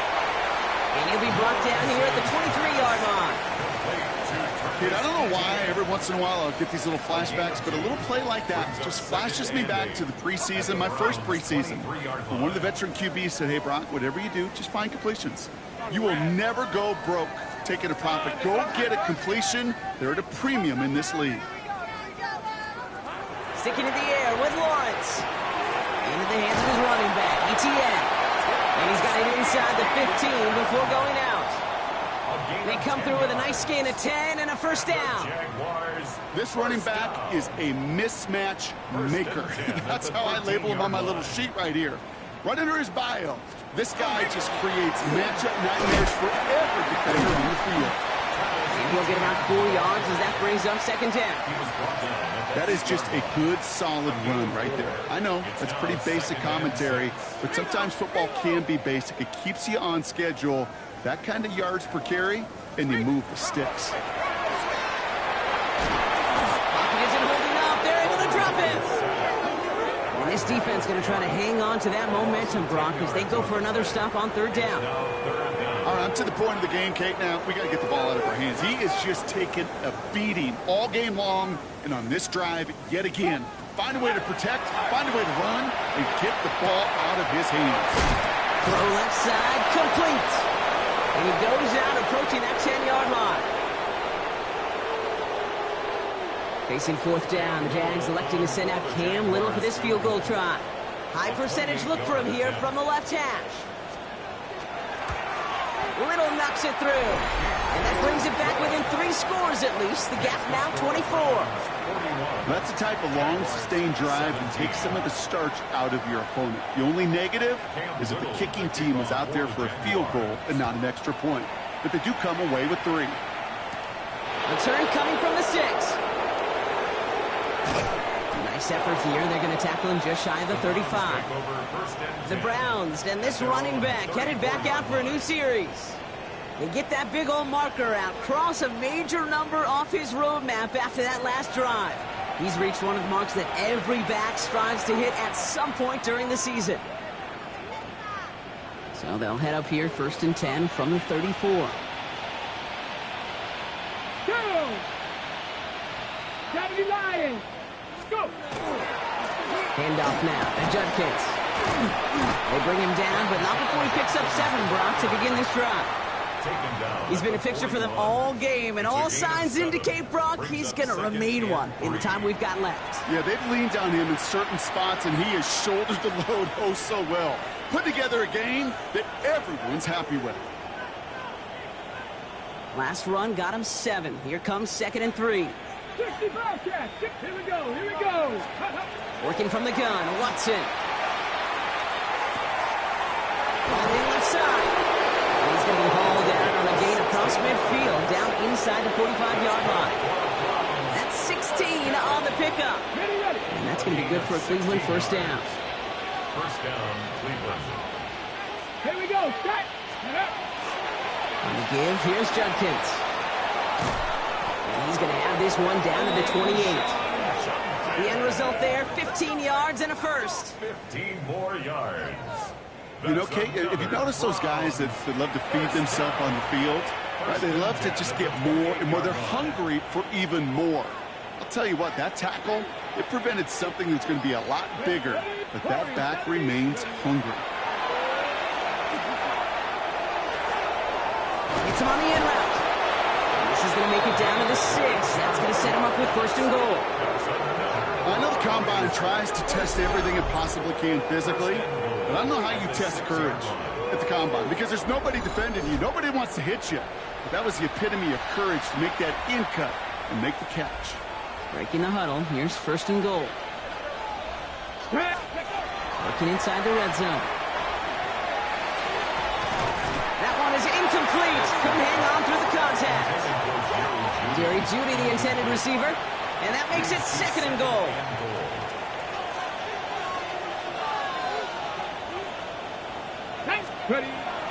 And he'll be brought down here at the 23-yard line. Kid, I don't know why every once in a while I'll get these little flashbacks, but a little play like that just flashes me back to the preseason, my first preseason. And one of the veteran QBs said, hey, Brock, whatever you do, just find completions. You will never go broke taking a profit. Go get a completion. They're at a premium in this league. Sticking in the air with Lawrence. Into the hands of his running back, ETN. And he's got it inside the 15 before going out. They come through with a nice gain of 10 and a first down. This running back is a mismatch maker. That's how I label him on my little sheet right here. Right under his bio, this guy just creates matchup nightmares for every defender on the field. And he'll get about 4 yards as that brings up second down. That is just a good, solid run right there. I know, that's pretty basic commentary, but sometimes football can be basic. It keeps you on schedule. That kind of yards per carry, and you move the sticks. Pocket isn't holding up. They're able to drop it. And this defense going to try to hang on to that momentum, Brock, as they go for another stop on third down. All right, I'm to the point of the game, Kate. Now, we got to get the ball out of our hands. He is just taking a beating all game long, and on this drive, yet again, find a way to protect, find a way to run, and get the ball out of his hands. Throw left side, complete. And he goes out approaching that 10-yard line. Facing fourth down, the Jags electing to send out Cam Little for this field goal try. High percentage look for him here from the left hash. Little knocks it through. And that brings it back within 3 scores at least. The gap now 24. That's the type of long, sustained drive that takes some of the starch out of your opponent. The only negative is that the kicking team is out there for a field goal and not an extra point. But they do come away with 3. Return coming from the 6. Nice effort here. They're going to tackle him just shy of the 35. The Browns and this running back headed back out for a new series. They get that big old marker out, cross a major number off his roadmap after that last drive. He's reached one of the marks that every back strives to hit at some point during the season. So they'll head up here, first and 10 from the 34. Go! 70 Lions! Go! Handoff now to Judkins. They bring him down, but not before he picks up 7, Brock, to begin this drive. He's been a fixture for them all game, and all signs indicate, Brock, he's going to remain one in the time we've got left. Yeah, they've leaned on him in certain spots, and he has shouldered the load oh so well. Put together a game that everyone's happy with. Last run got him 7. Here comes second and 3. 60 Bobcats! Here we go, here we go! Working from the gun, Watson. On the left side. He's going to be hauled down on a gain across midfield, down inside the 45-yard line. That's 16 on the pickup. And that's going to be good for a Cleveland first down. First down, Cleveland. Here we go. Set. On the give, here's Judkins. And he's going to have this one down to the 28. The end result there, 15 yards and a first. 15 more yards. You know, Kate, if you notice those guys that love to feed themselves on the field, right, they love to just get more and more. They're hungry for even more. I'll tell you what, that tackle, it prevented something that's going to be a lot bigger, but that back remains hungry. It's him on the in route. And this is going to make it down to the 6. That's going to set him up with first and goal. I know the Combine tries to test everything it possibly can physically, but I don't know how you test courage at the Combine because there's nobody defending you. Nobody wants to hit you. But that was the epitome of courage to make that in cut and make the catch. Breaking the huddle. Here's first and goal. Working inside the red zone. That one is incomplete. Couldn't hang on through the contact. Jerry Jeudy, the intended receiver. And that makes it second and goal.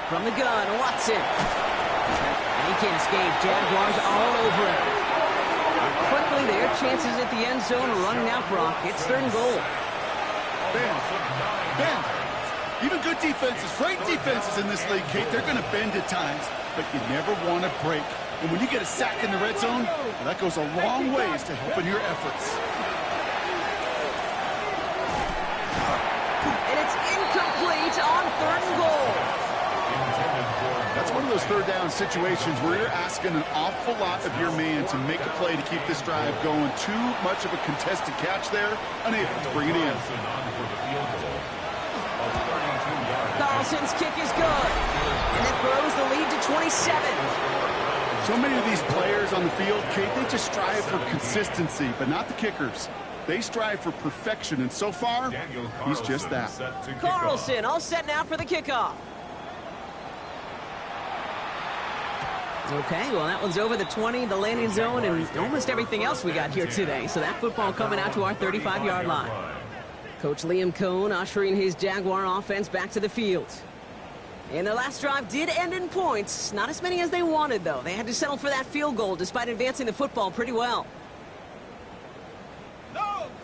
From the gun, Watson. And he can't escape. Jaguars all over him. And quickly, their chances at the end zone are running out, Brock. It's third and goal. Bend. Even good defenses, great defenses in this league, Kate, they're going to bend at times, but you never want to break. And when you get a sack in the red zone, well, that goes a long ways to helping your efforts. And it's incomplete on third and goal. That's one of those third down situations where you're asking an awful lot of your man to make a play to keep this drive going. Too much of a contested catch there, unable to bring it in. Carlson's kick is good. And it throws the lead to 27. So many of these players on the field, Kate, they just strive for consistency, but not the kickers. They strive for perfection, and so far, he's just that. Carlson all set now for the kickoff. Okay, well, that one's over the 20, the landing zone, and almost everything else we got here today. So that football coming out to our 35-yard line. Coach Liam Cohn ushering his Jaguar offense back to the field. And their last drive did end in points. Not as many as they wanted, though. They had to settle for that field goal despite advancing the football pretty well.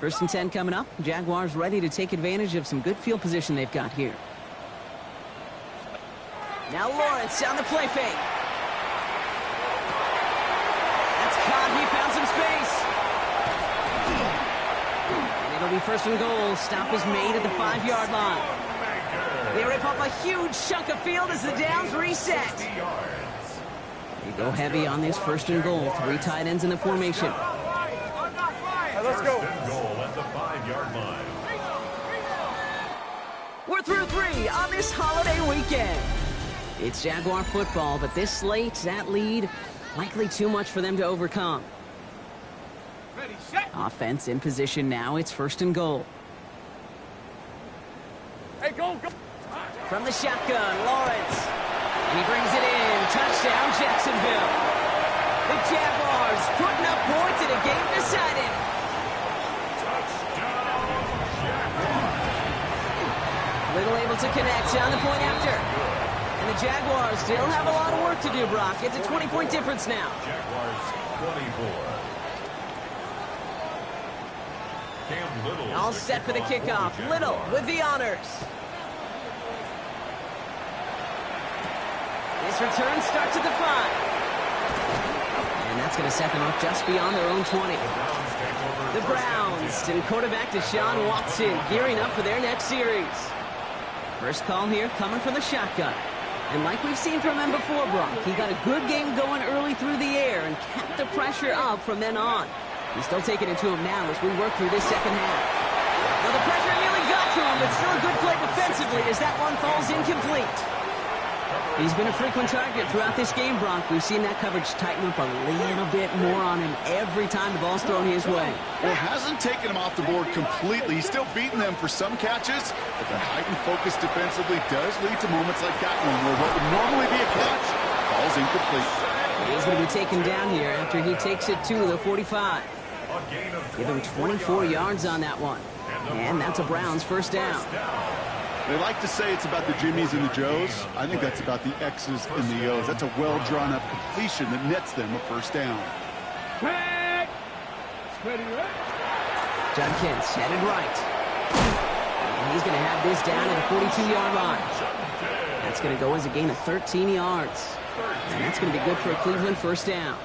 First and 10 coming up. Jaguars ready to take advantage of some good field position they've got here. Now Lawrence on the play fake. That's caught. He found some space. And it'll be first and goal. Stop is made at the 5-yard line. They rip off a huge chunk of field as the downs reset. They go heavy on this first and goal. 3 tight ends in the formation. Let's go. First and goal at the 5-yard line. We're through 3 on this holiday weekend. It's Jaguar football, but this slate, that lead, likely too much for them to overcome. Ready, set. Offense in position now. It's first and goal. Hey, go. From the shotgun, Lawrence. And he brings it in. Touchdown, Jacksonville. The Jaguars putting up points in a game decided. Touchdown, Jaguars. Little able to connect on the point after. And the Jaguars still have a lot of work to do, Brock. It's a 20-point difference now. Jaguars 24. Cam Little. All set for the kickoff. Little with the honors. This return starts at the 5. And that's going to set them up just beyond their own 20. The Browns and quarterback Deshaun Watson gearing up for their next series. First call here coming from the shotgun. And like we've seen from him before, Brock, he got a good game going early through the air and kept the pressure up from then on. He's still taking it to him now as we work through this second half. Well, the pressure nearly got to him, but still a good play defensively as that one falls incomplete. He's been a frequent target throughout this game, Brock. We've seen that coverage tighten up a little bit more on him every time the ball's thrown his way. Well, it hasn't taken him off the board completely. He's still beating them for some catches, but the heightened focus defensively does lead to moments like that one where what would normally be a catch falls incomplete. He's going to be taken down here after he takes it to the 45. Give him 24 yards on that one. And that's a Browns first down. They like to say it's about the Jimmies and the Joes. I think that's about the X's and the O's. That's a well-drawn-up completion that nets them a first down. Judkins headed right. And he's going to have this down at a 42-yard line. That's going to go as a gain of 13 yards. And that's going to be good for a Cleveland first down.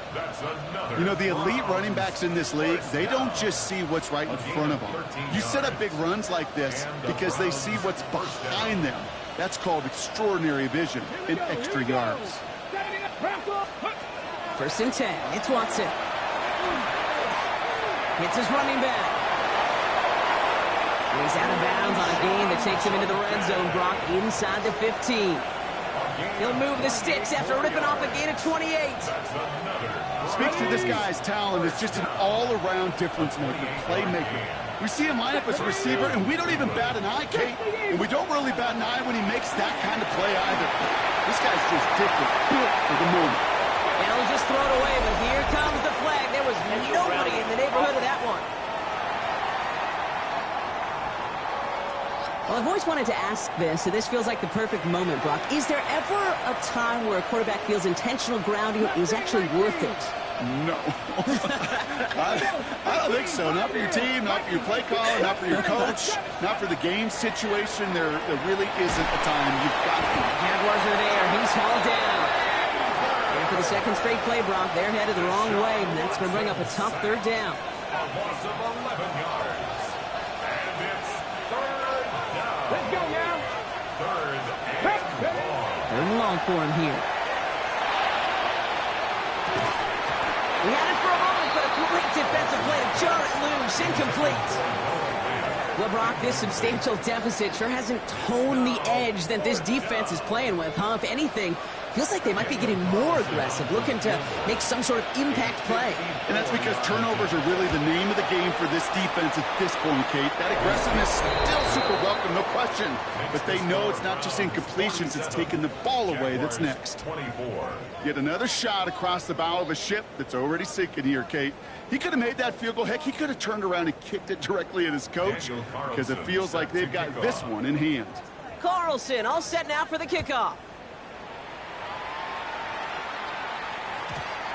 You know, the elite running backs in this league, they don't just see what's right in front of them. You set up big runs like this because they see what's behind them. That's called extraordinary vision and extra yards. First and 10. It's Watson. Hits his running back. He's out of bounds on a gain that takes him into the red zone. Brock inside the 15. He'll move the sticks after ripping off a gain of 28. Speaks to this guy's talent as just an all-around difference maker, playmaker. We see him line up as a receiver, and we don't even bat an eye, Kate. And we don't really bat an eye when he makes that kind of play either. This guy's just different, built for the moment. And he'll just throw it away, but here comes the flag. There was nobody in the neighborhood of that one. Well, I've always wanted to ask this, and this feels like the perfect moment, Brock. Is there ever a time where a quarterback feels intentional grounding is actually worth it? No. I don't think so. Not for your team, not for your play caller, not for your coach, not for the game situation. There really isn't a time. You've got to. Jaguars are there. He's hauled down. And for the second straight play, Brock, they're headed the wrong way, and that's going to bring up a tough third down. A loss of 11 yards. And it's third down. Let's go now. Third and long for him here. We had it for a moment, but a great defensive play to jar it loose. Incomplete. Well, Brock, this substantial deficit sure hasn't toned the edge that this defense is playing with, huh? If anything, feels like they might be getting more aggressive, looking to make some sort of impact play. And that's because turnovers are really the name of the game for this defense at this point, Kate. That aggressiveness still super welcome, no question. But they know it's not just incompletions, it's taking the ball away that's next. 24. Yet another shot across the bow of a ship that's already sinking here, Kate. He could have made that field goal. Heck, he could have turned around and kicked it directly at his coach because it feels like they've got this one in hand. Carlson all set now for the kickoff.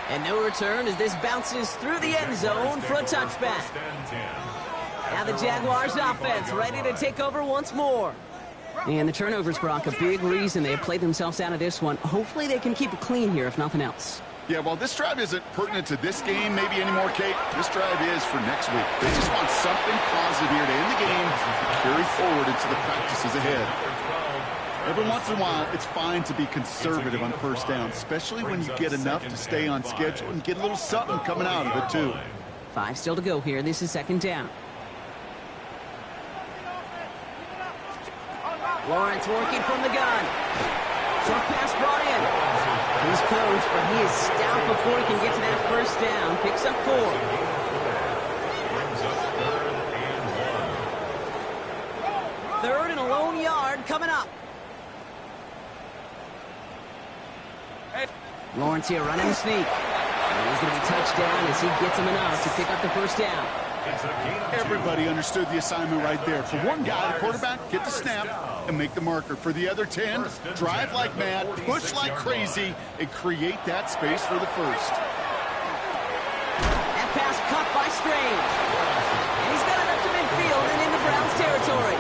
And no return as this bounces through the end zone for a touchback. Now the Jaguars offense ready to take over once more. And the turnovers, Brock, a big reason they have played themselves out of this one. Hopefully they can keep it clean here, if nothing else. Yeah, well, this drive isn't pertinent to this game maybe anymore, Kate. This drive is for next week. They just want something positive here to end the game and carry forward into the practices ahead. Every once in a while, it's fine to be conservative on first down, especially when you get enough to stay on schedule and get a little something coming out of it, too. 5 still to go here. This is second down. Lawrence working from the gun. Short pass brought in. He's close, but he is stout before he can get to that first down. Picks up 4. Third and a lone yard coming up. Lawrence here running the sneak. And he's going to be touched down as he gets him enough to pick up the first down. Everybody understood the assignment right there. For one guy, the quarterback, get the snap and make the marker. For the other 10, drive like mad, push like crazy, and create that space for the first. That pass caught by Strange. And he's got it up to midfield and into Browns territory.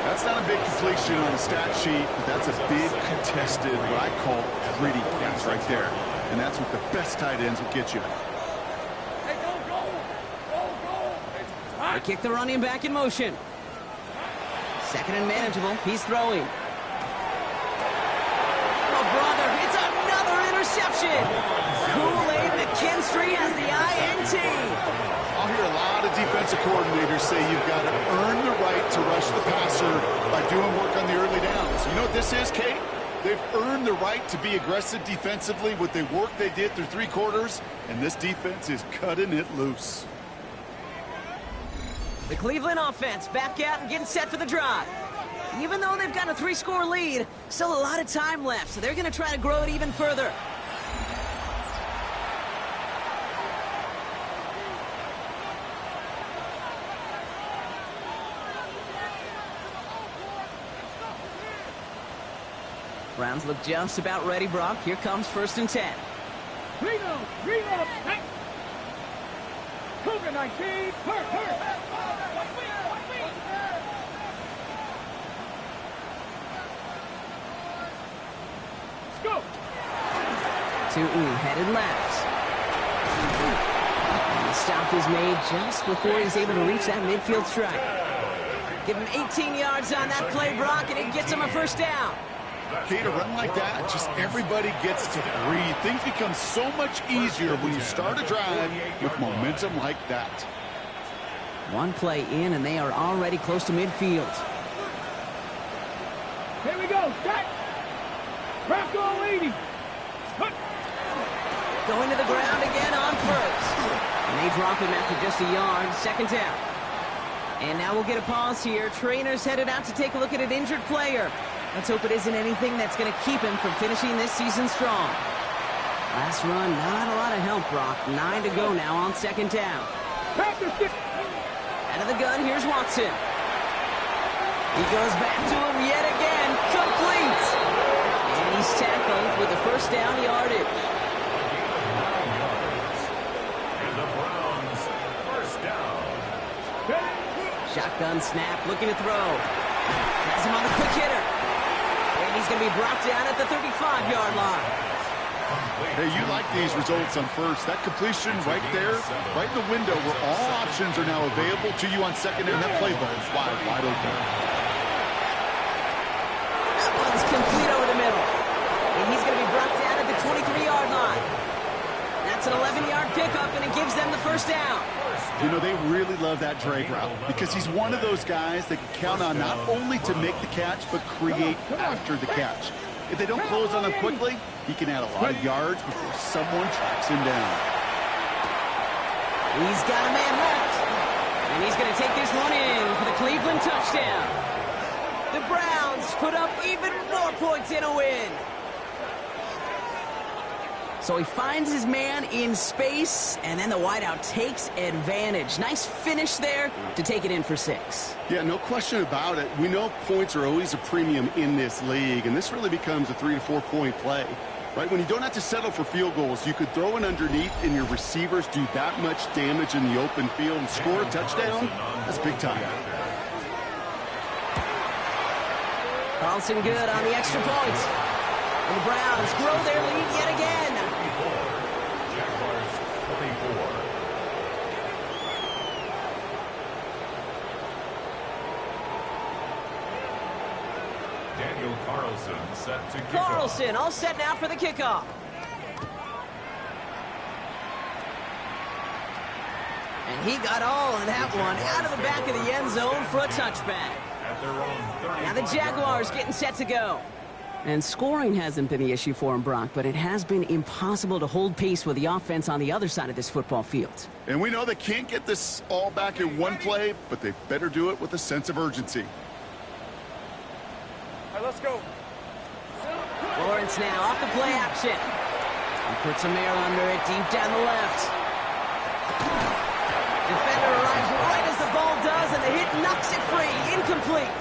That's not a big completion on the stat sheet, but that's a big contested, what I call gritty catch right there. And that's what the best tight ends will get you. They kick the running back in motion. Second and manageable. He's throwing. Oh, brother, it's another interception. Kool-Aid McKinstry has the INT. I'll hear a lot of defensive coordinators say you've got to earn the right to rush the passer by doing work on the early downs. You know what this is, Kate? They've earned the right to be aggressive defensively with the work they did through 3 quarters, and this defense is cutting it loose. The Cleveland offense back out and getting set for the drive. Even though they've got a 3-score lead, still a lot of time left, so they're going to try to grow it even further. Browns look just about ready, Brock. Here comes 1st and 10. Reload, hey. Cougar 19, hurt. Go. Tootin headed left. And the stop is made just before he's able to reach that midfield strike. Give him 18 yards on that play, Brock, and it gets him a 1st down. Okay, to run like that, just everybody gets to breathe. Things become so much easier when you start a drive with momentum like that. One play in, and they are already close to midfield. Here we go, set. Bronco 80. Going to the ground again on 1st. And they drop him after just a yard. 2nd down. And now we'll get a pause here. Trainers headed out to take a look at an injured player. Let's hope it isn't anything that's going to keep him from finishing this season strong. Last run, not a lot of help, Brock. 9 to go now on 2nd down. Out of the gun, here's Watson. He goes back to him yet again. Complete. And he's tackled with a 1st down yardage. And the Browns, 1st down. Shotgun snap, looking to throw. Has him on the quick hitter. And he's going to be brought down at the 35-yard line. Hey, you like these results on 1st. That completion right there, right in the window where all options are now available to you on 2nd, and that play ball is wide open. That one's complete over the middle. And he's going to be brought down at the 23-yard line. That's an 11-yard pickup, and it gives them the 1st down. You know, they really love that drag route because he's one of those guys they can count on not only to make the catch, but create after the catch. If they don't close on him quickly, he can add a lot of yards before someone tracks him down. He's got a man left. And he's going to take this one in for the Cleveland touchdown. The Browns put up even more points in a win. So he finds his man in space, and then the wideout takes advantage. Nice finish there to take it in for 6. Yeah, no question about it. We know points are always a premium in this league, and this really becomes a 3 to 4 point play. Right, when you don't have to settle for field goals, you could throw it underneath and your receivers do that much damage in the open field and score a touchdown. That's big time. Carlson good on the extra point. And the Browns grow their lead yet again. Jaguars 24. Daniel Carlson set to kick off. Carlson all set now for the kickoff. And he got all of that one out of the back of the end zone for a touchback. At their own 35. Now the Jaguars getting set to go. And scoring hasn't been the issue for him, Brock, but it has been impossible to hold pace with the offense on the other side of this football field. And we know they can't get this all back in one play, but they better do it with a sense of urgency. All right, let's go. Lawrence now off the play action. He puts a man under it deep down the left. Defender arrives right as the ball does, and the hit knocks it free. Incomplete.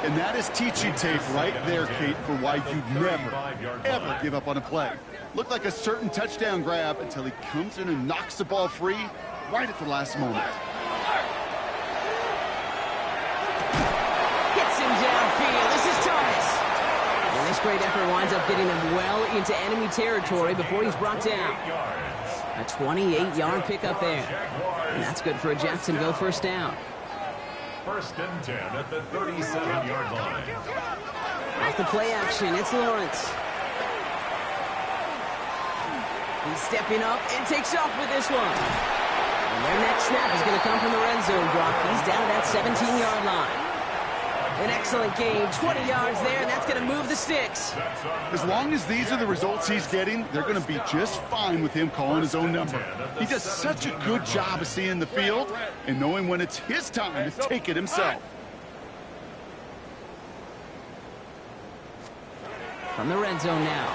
And that is teaching tape right there, Kate, for why you never, ever give up on a play. Looked like a certain touchdown grab until he comes in and knocks the ball free right at the last moment. Hits him downfield. This is Thomas. And this great effort winds up getting him well into enemy territory before he's brought down. A 28-yard pickup there. And that's good for a Jacksonville 1st down. 1st and 10 at the 37-yard line. Off the play action, it's Lawrence. He's stepping up and takes off with this one. And their next snap is going to come from the red zone, Brock. He's down at that 17-yard line. An excellent game, 20 yards there, and that's going to move the sticks. As long as these are the results he's getting, they're going to be just fine with him calling his own number. He does such a good job of seeing the field and knowing when it's his time to take it himself. From the red zone now.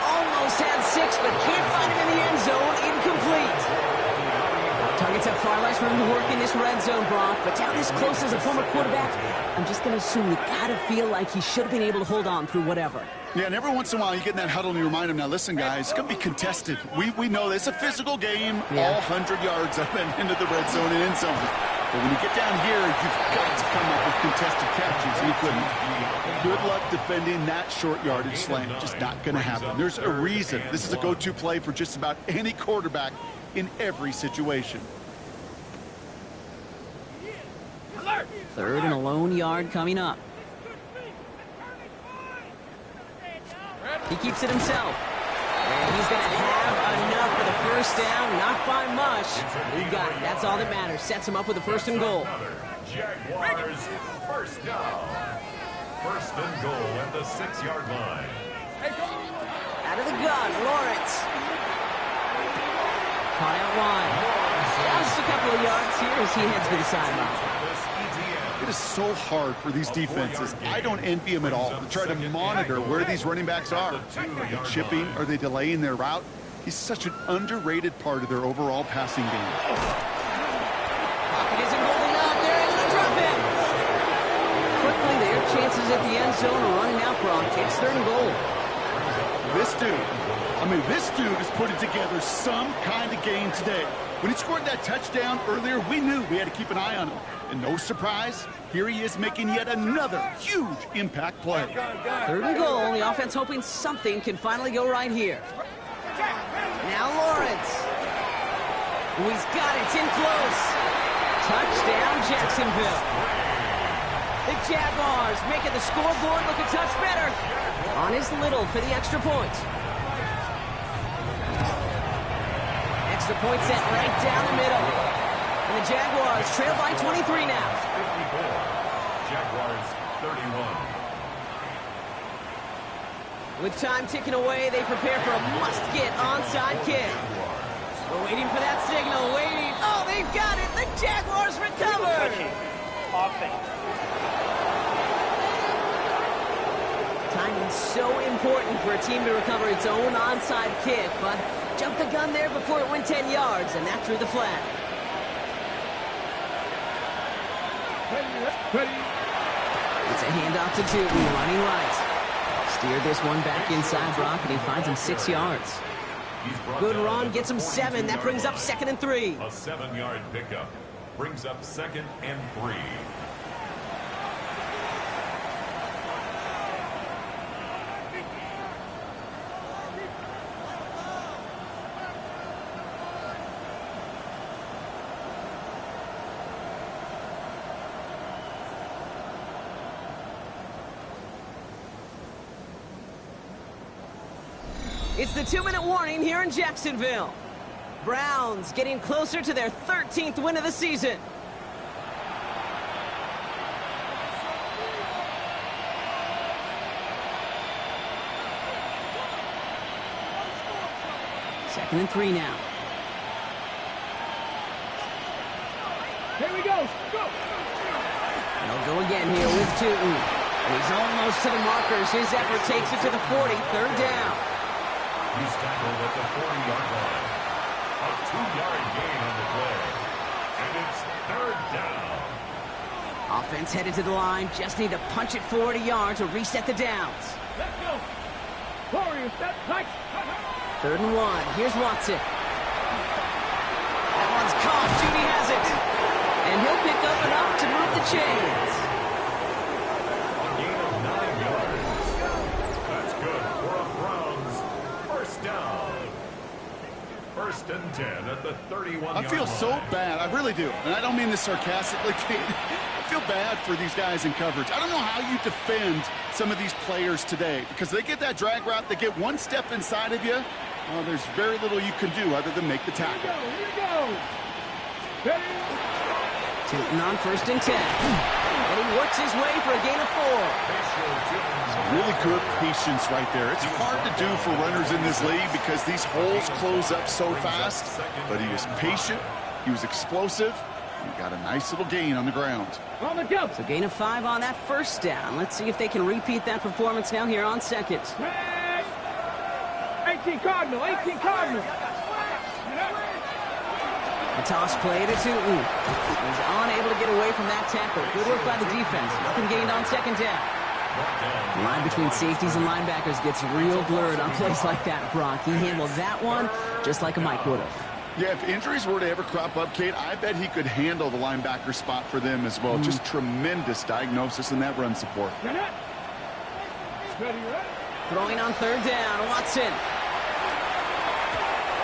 Almost had 6, but can't find him in the end zone. Incomplete. Targets up far less room to work in this red zone, Brock. But down this close as a former quarterback, I'm just going to assume you got to feel like he should have been able to hold on through whatever. Yeah, and every once in a while you get in that huddle and you remind him, now listen, guys, it's going to be contested. We know this. It's a physical game, all 100 yards up and into the red zone and end zone. But when you get down here, you've got to come up with contested catches, and he couldn't. Good luck defending that short yardage slant. Just not going to happen. There's a reason. This is a go-to play for just about any quarterback in every situation. Third and a lone yard coming up. He keeps it himself. And he's going to have enough for the first down. Not by much. He got it. That's all that matters. Sets him up with a first and goal. Jaguars first down. First and goal at the 6-yard line. Out of the gun, Lawrence. Caught out wide. Just a couple of yards here as he heads for the sideline. It is so hard for these defenses. I don't envy them at all to try to monitor where these running backs are. Are they chipping? Are they delaying their route? He's such an underrated part of their overall passing game. Pocket isn't holding up. They're able to drop him. Quickly, their chances at the end zone are running out, Brock. It's third and goal. This dude is putting together some kind of game today. When he scored that touchdown earlier, we knew we had to keep an eye on him. And no surprise, here he is making yet another huge impact play. Third and goal. The offense hoping something can finally go right here. Now Lawrence. He's got it. It's in close. Touchdown, Jacksonville. The Jaguars making the scoreboard look a touch better. On his little for the extra point. Extra point set right down the middle. And the Jaguars trail by 23 now. 54. Jaguars 31. With time ticking away, they prepare for a must-get onside kick. We're waiting for that signal, waiting. Oh, they've got it. The Jaguars recover. Offense. Timing's so important for a team to recover its own onside kick, but jumped the gun there before it went 10 yards, and that drew the flag. It's a handoff to Tootin, running right. Steered this one back inside Brock, and he finds him 6 yards. Good run, gets him 7. That brings up 2nd and 3. A 7-yard pickup brings up 2nd and 3. It's the 2-minute warning here in Jacksonville. Browns getting closer to their 13th win of the season. Second and 3 now. Here we go. Go. They'll go again here with Tootin. He's almost to the markers. His effort takes it to the 40. Third down. He's tackled at the 40-yard line. A 2-yard gain on the play. And it's third down. Offense headed to the line. Just need to punch it 40 yards to reset the downs. Let's go. Warriors, that's nice. Third and 1. Here's Watson. That one's caught. Judy has it. And he'll pick up enough to move the chains. A gain of 9 yards. That's good for a Browns first down. First and 10 at the 31-yard line. I feel so bad. I really do. And I don't mean this sarcastically. I feel bad for these guys in coverage. I don't know how you defend some of these players today because they get that drag route, they get one step inside of you. Well, there's very little you can do other than make the tackle. Here we go. Ready? Tootin on first and 10. And he works his way for a gain of 4. Really good patience right there. It's hard to do for runners in this league because these holes close up so fast. But he was patient, he was explosive, and he got a nice little gain on the ground. On the go. So gain of 5 on that first down. Let's see if they can repeat that performance now here on second. 18 Cardinal, 18 Cardinal. The toss play to Tootin. He's unable to get away from that tackle. Good work by the defense. Nothing gained on second down. The line between safeties and linebackers gets real blurred on plays like that, Brock. He handled that one just like a Mike would have. Yeah, if injuries were to ever crop up, Kate, I bet he could handle the linebacker spot for them as well. Just tremendous diagnosis in that run support. Throwing on third down, Watson.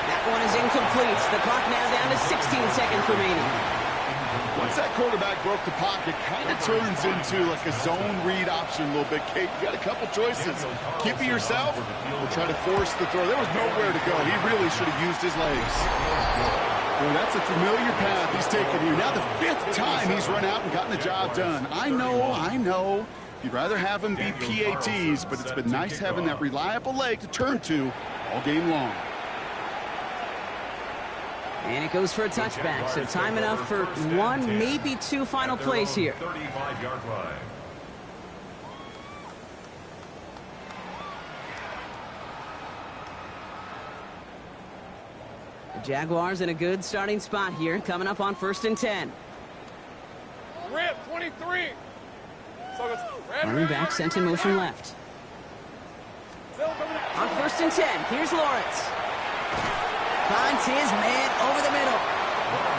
That one is incomplete. The clock now down to 16 seconds remaining. Once that quarterback broke the pocket, kind of turns into like a zone read option a little bit. Kate, you got a couple choices. Keep it yourself or try to force the throw. There was nowhere to go. He really should have used his legs. Well, that's a familiar path he's taken here. Now the 5th time he's run out and gotten the job done. I know. You'd rather have him be PATs, but it's been nice having that reliable leg to turn to all game long. And it goes for a touchback, so time enough for one, maybe two final plays here. 35-yard line. The Jaguars in a good starting spot here, coming up on 1st and 10. Rip, 23. Running back sent in motion left. On 1st and 10, here's Lawrence. Finds his man over the middle.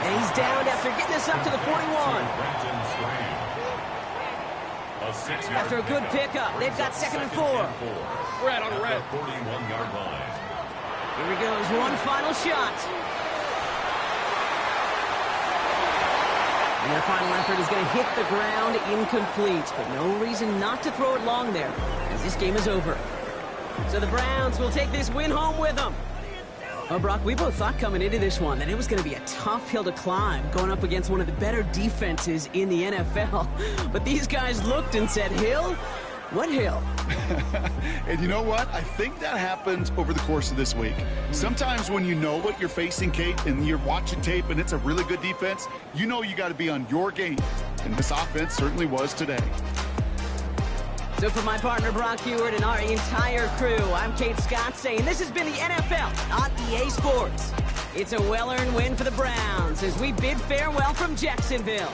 And he's downed after getting this up to the 41. After a good pickup, they've got 2nd and 4. Red on red. 41-yard line. Here he goes, one final shot. And their final effort is going to hit the ground incomplete, but no reason not to throw it long there, as this game is over. So the Browns will take this win home with them. Well, Brock, we both thought coming into this one that it was going to be a tough hill to climb, going up against one of the better defenses in the NFL. But these guys looked and said, hill? What hill? And you know what? I think that happens over the course of this week. Sometimes when you know what you're facing, Kate, and you're watching tape and it's a really good defense, you know you got to be on your game. And this offense certainly was today. So for my partner, Brock Heward, and our entire crew, I'm Kate Scott saying this has been the NFL on EA Sports. It's a well-earned win for the Browns as we bid farewell from Jacksonville.